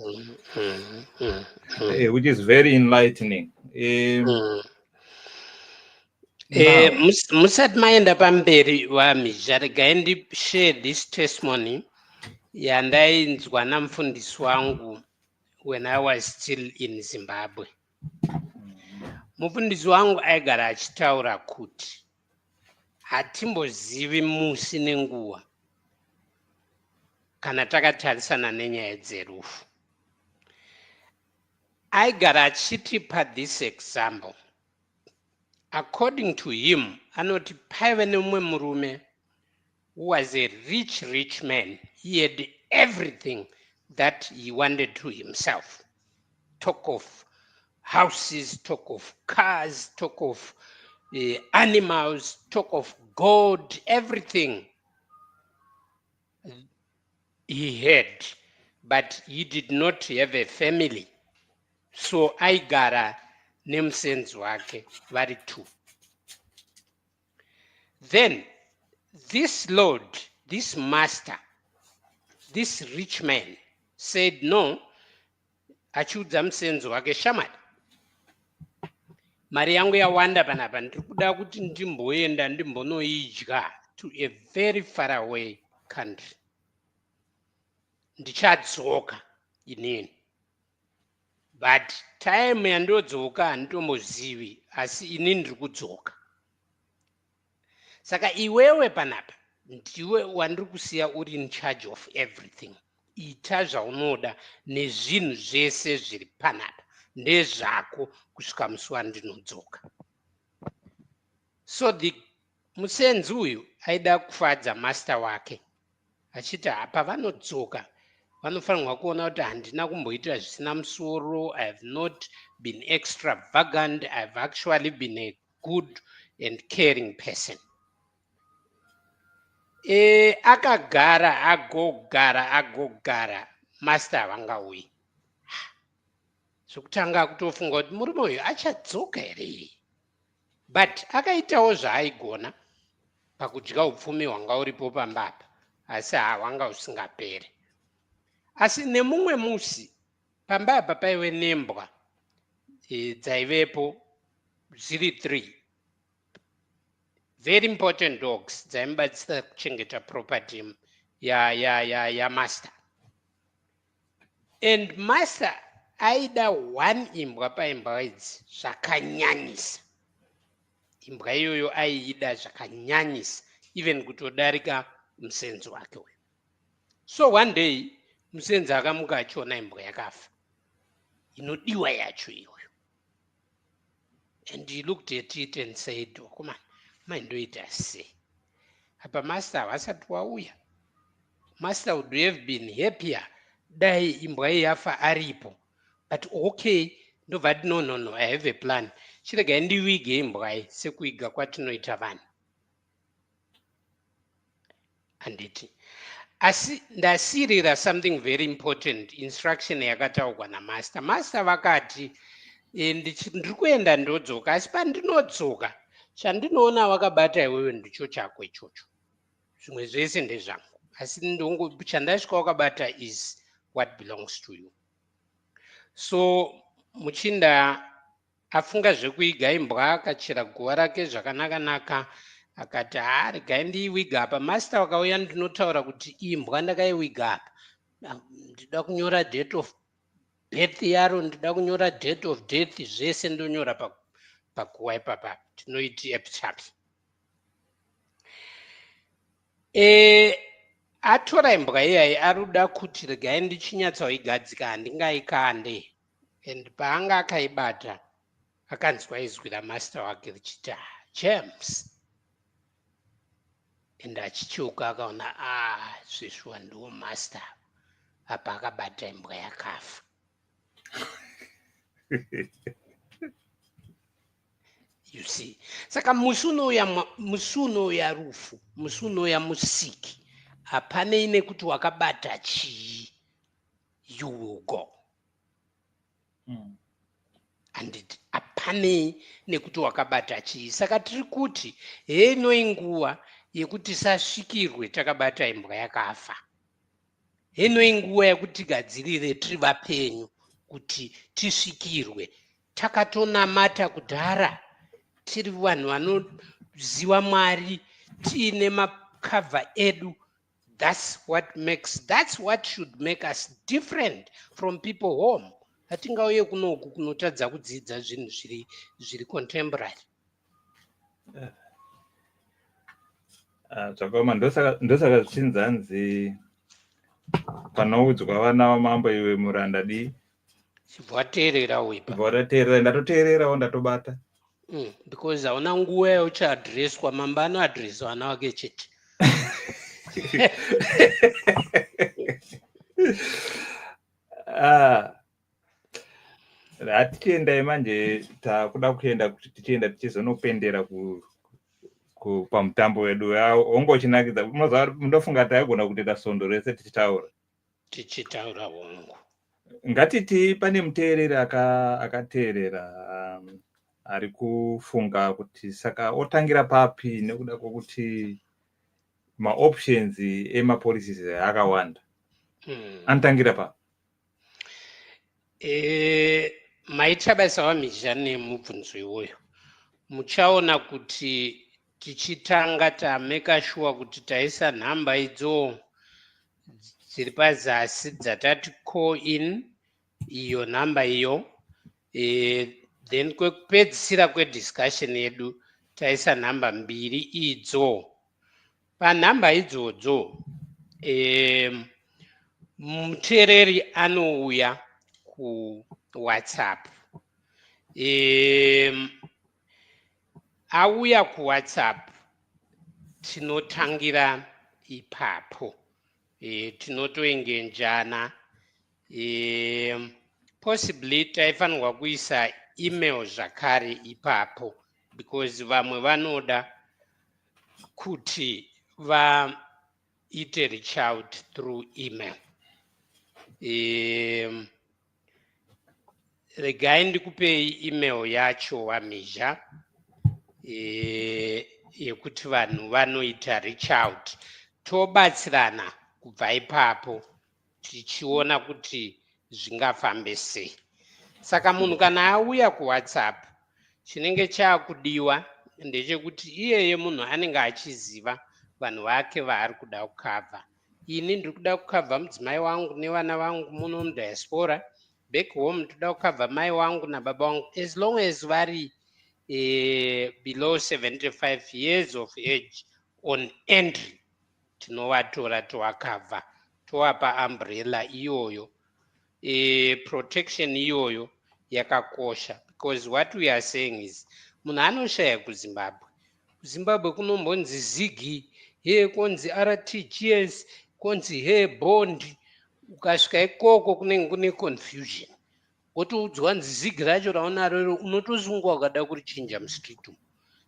Which is very enlightening. Musati maenda pamberi vamhizha, regai ndishare this testimony yandainzwa namufundisi wangu when I was still in Zimbabwe. Mufundisi wangu aigara achitaura kuti hatimbozivi musi nenguva kana takatarisana nenyaya dzerufu. Aigara achitipa this example. According to him, anoti paive nemumwe murume who was a rich man. He had everything that he wanted to himself. Talk of houses, talk of cars, talk of animals, talk of gold, everything he had, but he did not have a family. So aigara nemusenzi wake vari two. Then this lord, this master, this rich man said no, achiudza musenzi wake, shamari, mari yangu yawanda panapa, ndiri kuda kuti ndimboenda ndimbonoidya to a very far away country. Ndichadzoka inini, but time yandodzoka handitombozivi, asi inini ndiri kudzoka. Saka iwewe panapa ndiwe wandiri kusiya uri in charge of everything. Ita zvaunoda nezvinhu zvese zviri panapa. ndezvako kusvika musi wandinodzoka. So musenzi uyu aida kufadza master wake achiti pavanodzoka vanofanirwa kuona kuti handina kumboita zvisina musoro, I have not been extravagant, I have actually been a good and caring person. Akagara agogara master havangauyi. Zvokutanga kutofunga kuti murume uyu achadzoka here, but akaitawo zvaaigona pakudya upfumi hwanga uripo pamba apa, asi hwanga usingaperi. Asi nemumwe musi pamba apa paive nembwa dzaivepo dziri 3 very important dogs dzaimubatsira kuchengeta property master. And master aida 1 imbwa paimbwa idzi zvakanyanyisa. Imbwa iyoyo aiida zvakanyanyisa, even kutodarika musenzi wake uyu. So one day musenzi akamuka achiona imbwa yakafa, inodiwa yacho iyoyo. And he looked at it and said, oh, come on, maindoita sei? Apa master havasati wauya. Master would have been happier dai imbwa iyi yafa aripo. But okay, ndobva no, I have a plan. Chirega ndiwige imbwa iyi sekuiga kwatinoita vanhu. Anditi. Asi ndasirira something very important, instruction yakataurwa namaster. Master vakati ndiri kuenda ndodzoka, asi pandinodzoka chandinoona wakabata iwewe ndicho chako ichocho. Zvimwe zvese ndezvangu. Asi chandasvika wakabata is what belongs to you. So muchinda afunga zvekuiga imbwa, akachera guva rake zvakanaka-naka, akati regai ndiiwiga apa. Master wakauya ndinotaura kuti imbwa ndakaiwiga apa. Ndida kunyora date of birth yaro, ndida kunyora date of death, zvese ndonyora paguva ipapa. Tinoiti epitaph. Atora imbwa iyayi aruda kuti regai ndichinyatsoigadzika handingaikande. And paanga akaibata akanzwa izwi ramaster wake richiti James. And achichuka akaona zvishuwa ndiwo master apa akabata imbwa yakafa. You see, saka musuno ya rufu, musuno ya musiki, hapane ine kuti wakabata chii, you will go. And hapane nekuti wakabata chii. Saka tiri kuti heno inguva yekuti sasvikirwe takabata imbwa yakafa. Heno inguva yekuti gadzirire tiri vapenyu kuti tisvikirwe. Takatonamata kudhara, tiri vanhu vanoziva Mwari, tiine makavha edu. That's what should make us different from people home. Hatingauye kunoku kunotadza kudzidza zvinhu zviri contemporary. Zvakaoma, ndosaka zvichinzanzi panoudzwa vana vamambo iwe muranda di Chibvateerera uipa. Chibvateerera, ndatoteererawo ndatobata. Because hauna nguva yauchaadhireswa, mamba anoadhiresa vana wake chete. Hatichiendai manje, takuda kuenda kuti tichienda tichizonopendera pamutambo wedu. Ongochinakidza, mundofunga taigona kutoita sondo rese tichitaura hongu. Ngatiti pane muteereri akateerera ari kufunga kuti saka otangira papi nekuda kwokuti maoptions emapolicies akawanda. Anotangira papi? Maita basa vamhizha nemubvunzo iwoyo. Muchaona kuti tichitanga tameka sure kuti taisa nhamba idzo dziri pazasi dzatati call in iyo nhamba iyo. Then kwekupedzisira kwediscussion yedu taisa nhamba 2 idzo. Panhamba idzodzo muteereri anouya kuWhatsApp auya kuWhatsApp tinotangira ipapo, tinotoengenjana, possibly taifanirwa kuisa email zvakare ipapo, because vamwe vanoda kuti vaite reach out through email. Regai ndikupei email yacho Wamizha, yekuti vanhu vanoita reach out, tobatsirana kubva ipapo tichiona kuti zvingafambe sei. Saka munhu kana auya kuWhatsApp, chinenge chaakudiwa ndechekuti iyeye munhu anenge achiziva vanhu vake vaari kuda kukavha. Ini ndiri kuda kukavha mudzimai wangu nevana vangu muno mudiaspora, back home toda kukavha mai wangu nababa wangu, as long as vari below 75 years of age on entry, tinovatora tovakavha, tovapa umbrella iyoyo. Protection iyoyo yakakosha, because what we are saying is munhu anoshaya kuZimbabwe kunombonzi zigi, konzi RTGS, konzi bond. Ukasvika ikoko kunenge kune confusion, wotoudzwa nzi zigi racho raunaro unotosungwa ukada kurichinja mustreet umu,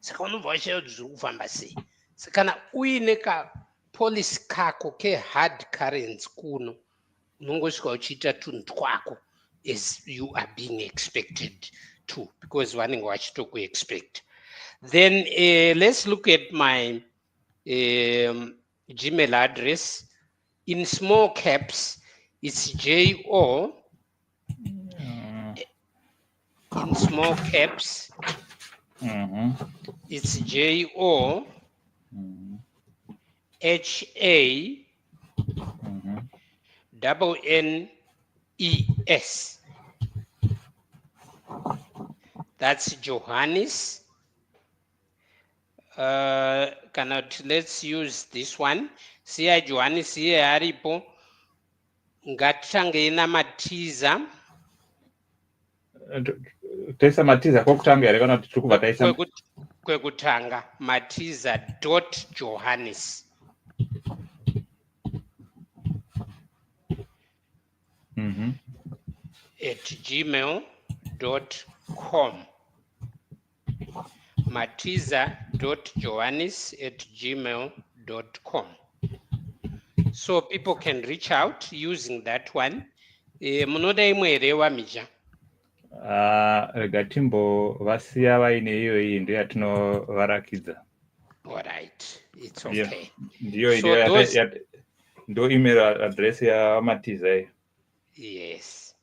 saka unobva washaya kuti zviri kufamba sei. Saka kana uine kapolisi kako kehard currency kuno, unongosvika uchiita tunhu twako as you are being expected to, because vanenge vachitokuexpect. Then let's look at my Gmail address. In small caps, it's JO. In small caps, it's JO HA NNES. That's Johannes. Let's use this one. Siya Johannes siya haripo. Ngatitange namatiza. Taisa matiza kwekutanga here kana kuti tiri kubva taisa kwekutanga matiza.johannes @gmail.com. matiza.johannes@gmail.com. So people can reach out using that one. Munoda imwe here Wamizha? Rega timbovasiya vaine iyoyi ndiyo yatinovarakidza. Alright, it's okay. Ndo email address yaMatiza iyo. Yes.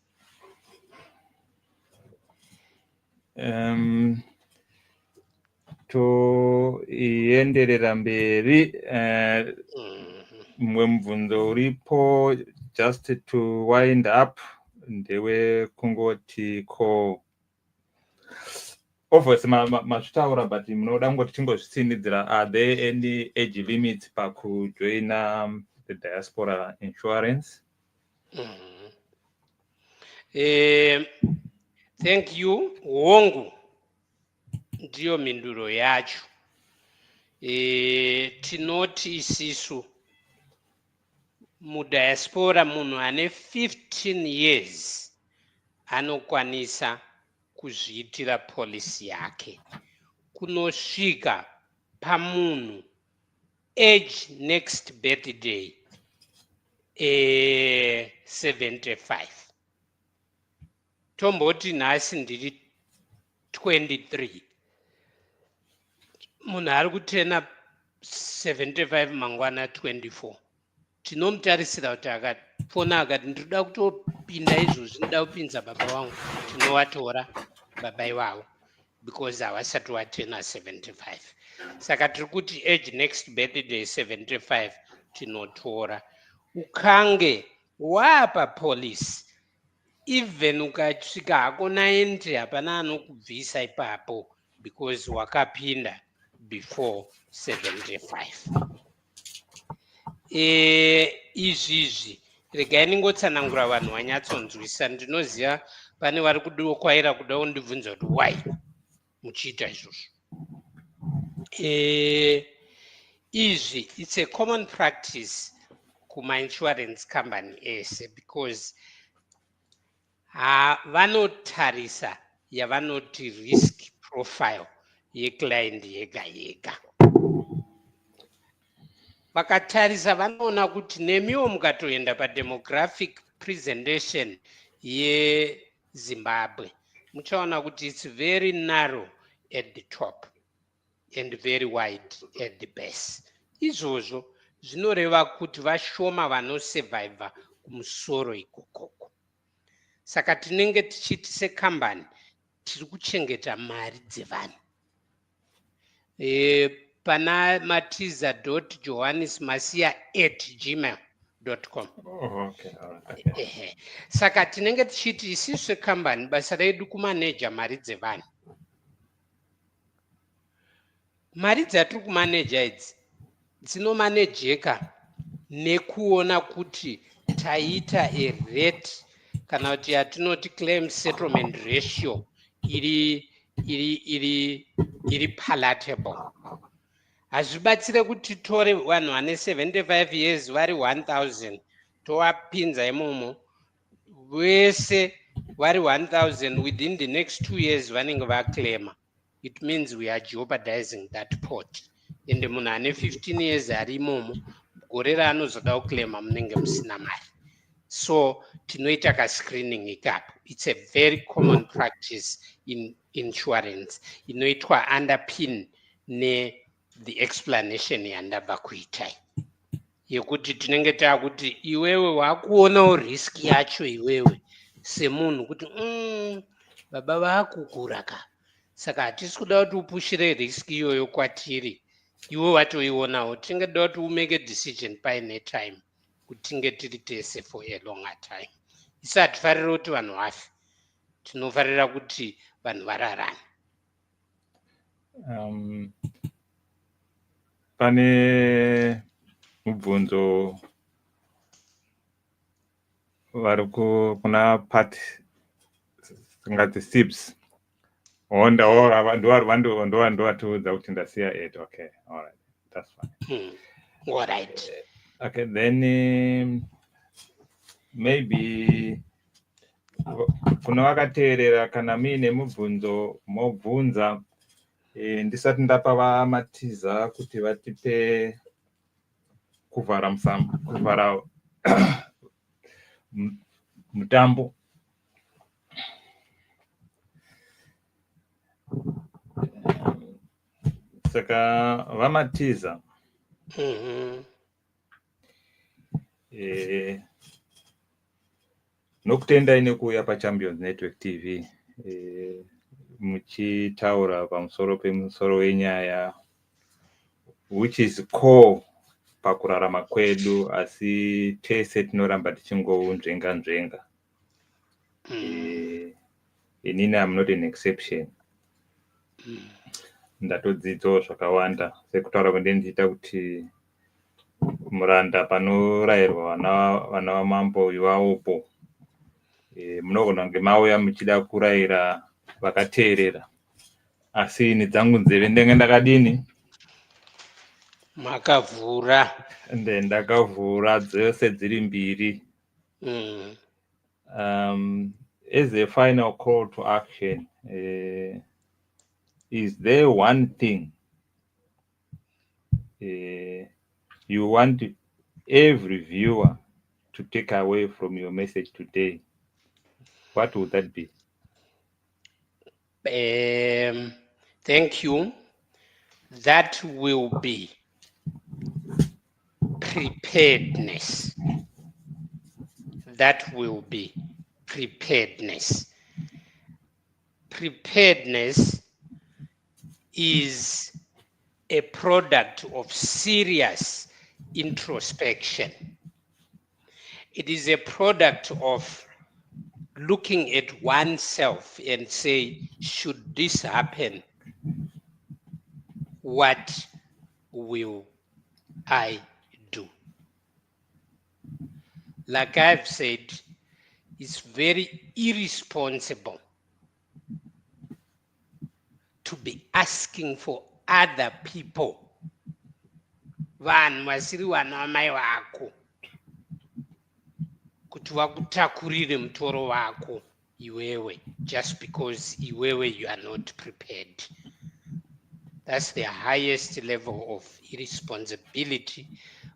Toenderera mberi, mumwe mubvunzo uripo, just to wind up, ndewe kungoti ko obviously machitaura but munoda kungoti tingozvitsinidzira, are there any age limits pakujoina the diaspora insurance? Thank you. Hongu ndiyo minduro yacho. Tinoti isisu mudiaspora munhu ane 15 years anokwanisa kuzviitira polisi yake. Kunosvika pamunhu age next birthday 75. Tomboti nhasi ndiri 23. Munhu ari kutena 75 mangwana 24. Tinomutarisira kuti akafona akati ndinoda kutopinda izvozvi, ndinoda kupinza baba vangu, tinovatora baba ivavo because havasati watena 75. Saka tiri kuti age next birthday 75 tinotora. Ukange wapa polisi, even ukasvika hako 90 hapana anokubvisa ipapo because wakapinda before 75. Izvizvi regai ningotsanangura vanhu vanyatsonzwisa. Ndinoziva pane vari kudokwaira kuda kundibvunza kuti why muchiita izvozvo. Izvi it's a common practice kuma-insurance company ese, because vanotarisa yavanoti risk profile yeclient yega yega. Vakatarisa vanoona kuti nemiwo mukatoenda pademographic presentation yeZimbabwe muchaona kuti it's very narrow at the top and very wide at the base. Izvozvo zvinoreva kuti vashoma vanosurvivor kumusoro ikokoko. Saka tinenge tichiti sekambani tiri kuchengeta mari dzevanhu. Pana matiza.johannesmasia@gmail.com. Okay, all right. Saka tinenge tichiti isusu sekambani basa redu kumaneja mari dzevanhu. Mari dzatiri kumaneja idzi dzinomanejeka nekuona kuti taita a rate kana kuti yatinoti claim settlement ratio iri palatable. Hazvibatsire kuti tore vanhu vane 75 years vari 1000 tovapinza imomo vese vari 1000 within the next 2 years vanenge vaclaima. It means we are jeopardizing that pot. Ende munhu ane 15 years ari imomo gore raanozoda kuclaima munenge musina mari. So tinoita ka-screening ikapo. It's a very common practice in insurance inoitwa underpin the explanation yandabva kuitai yekuti tinenge takuti iwewe wakuonawo risk yacho iwewe semunhu kuti baba vakukura ka, saka hatisi kuda kuti upushire risk iyoyo kwatiri, iwe watoionawo. Tinenge toda kuti umake a decision paine time kuti tinge tiri tese for a longer time. Isi hatifariri kuti vanhu vafe, tinofarira kuti vanhu vararane. Pane mubvunzo vari kuna part ngati SIPS ndowatiudza kuti ndasiya 8. Okay, all right, that's fine. All right. Okay, then maybe kuna vakateerera kana muine mubvunzo mobvunza. Ndisati ndapa vamatiza kuti vatipe kuvhara mutambo. Saka vamatiza nokutendai nekuuya paChampions Network TV muchitaura pamusoro pemusoro wenyaya which is core pakurarama kwedu, asi tese tinoramba tichingounzvenga. Inini am not an exception. Ndatodzidzawo zvakawanda sekutaura kwendiita kuti muranda panorayirwa vana vamambo ivawopo. Munogona kunge mauya muchida kurayira vakateerera, asi ini dzangu nzeve ndenge ndakadini makavhura ndakavhura dzose dziri mbiri. As a final call to action, is there one thing you want every viewer to take away from your message today? What would that be? Thank you. That will be preparedness. That will be preparedness. Preparedness is a product of serious introspection. It is a product of looking at oneself and say, should this happen, what will I do? like I've said, it's very irresponsible to be asking for other people, vanhu vasiri vana vamai vako, kuti vakutakurire mutoro wako iwewe, just because iwewe you are not prepared. That's the highest level of irresponsibility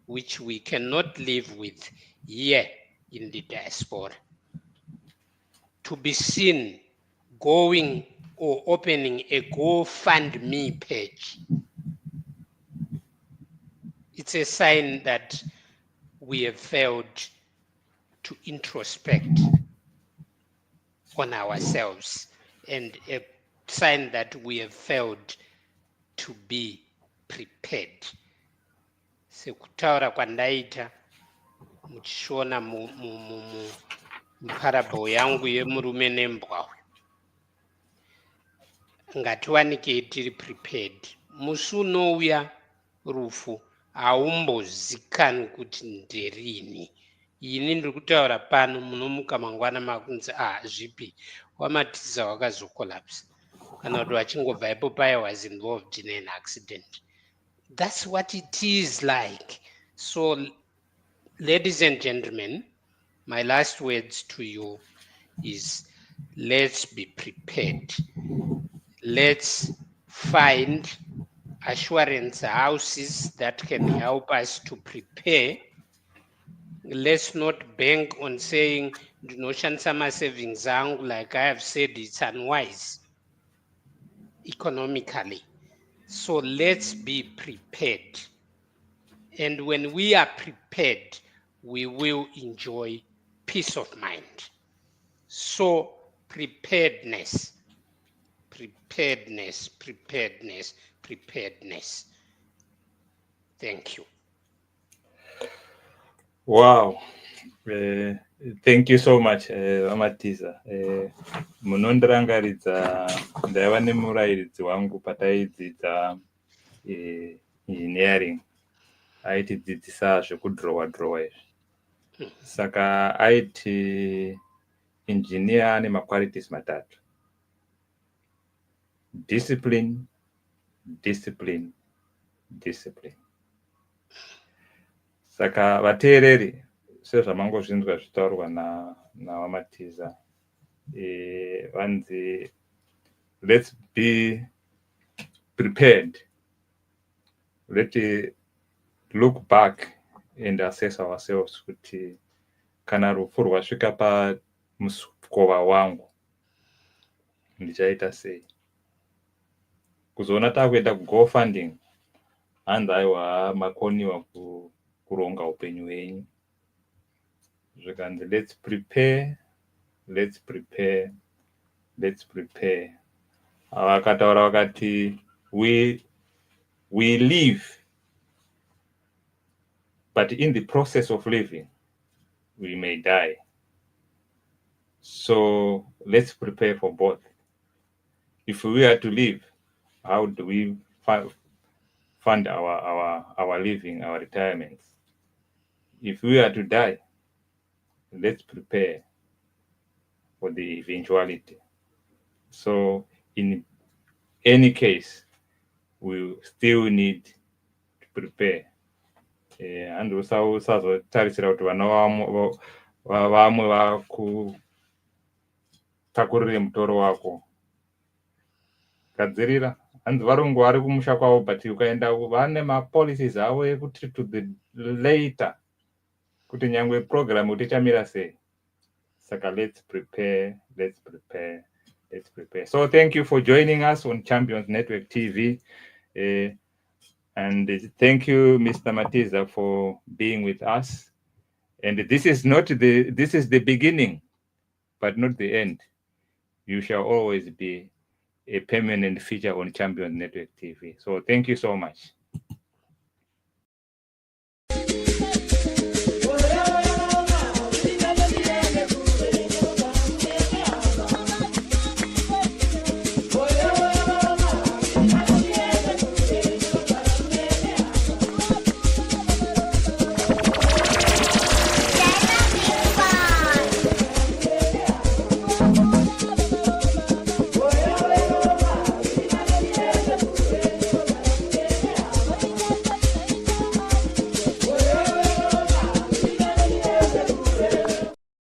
which we cannot live with here in the diaspora. To be seen going or opening a GoFundMe page, it's a sign that we have failed to introspect on ourselves, and a sign that we have failed to be prepared. Sekutaura kwandaita muchishona muparable yangu yemurume nembwa, ngatiwanikei tiri prepared. Musi unouya rufu haumbozikanwi kuti nderini. Ini ndiri kutaura pano, munomuka mangwana makunzi zvipi wamatiza wakazokolapsa, kana kuti wachingobva ipo paya was involved in an accident. That's what it is like. So, ladies and gentlemen, my last words to you is, let's be prepared. Let's find assurance houses that can help us to prepare. Let's not bank on saying, ndinoshandisa ma-savings angu. Like I have said, it's unwise economically. So let's be prepared. And when we are prepared, we will enjoy peace of mind. So preparedness, preparedness, preparedness, preparedness. Thank you. Wow. Thank you so much, Amatiza. Munondirangaridza ndaiva nemurairidzi wangu pataidzidza engineering, aitidzidzisa zvekudrowa izvi. Saka aiti engineer ane maqualities matatu: discipline, discipline, discipline. Saka vateereri, sezvamangozvinzwa zvitaurwa naVamatiza, vanzi let's be prepared. Let's look back and assess ourselves kuti kana rufu rwasvika pamusikova wangu ndichaita sei. Kuzoona takuenda kuGoFunding, hanzi aiwa makoniwa kuronga upenyu hwenyu. Zvikanzi let's prepare, let's prepare, let's prepare. Vakataura vakati we live, but in the process of living we may die. So let's prepare for both. If we are to live, how do we fund our living, our retirements? If we are to die, let's prepare for the eventuality. So in any case, we still need to prepare. And usazotarisira kuti vana vamwe vakutakurire mutoro wako. Gadzirira, hanzi varungu vari kumusha kwavo, but ukaenda vane mapolicies avo ekuti to the later, kuti nyangwe program tichamira sei. Saka let's prepare, let's prepare, let's prepare. So thank you for joining us on Champions Network TV. And thank you, Mr. Matiza, for being with us. And this is the beginning, but not the end. You shall always be a permanent feature on Champions Network TV. So thank you so much.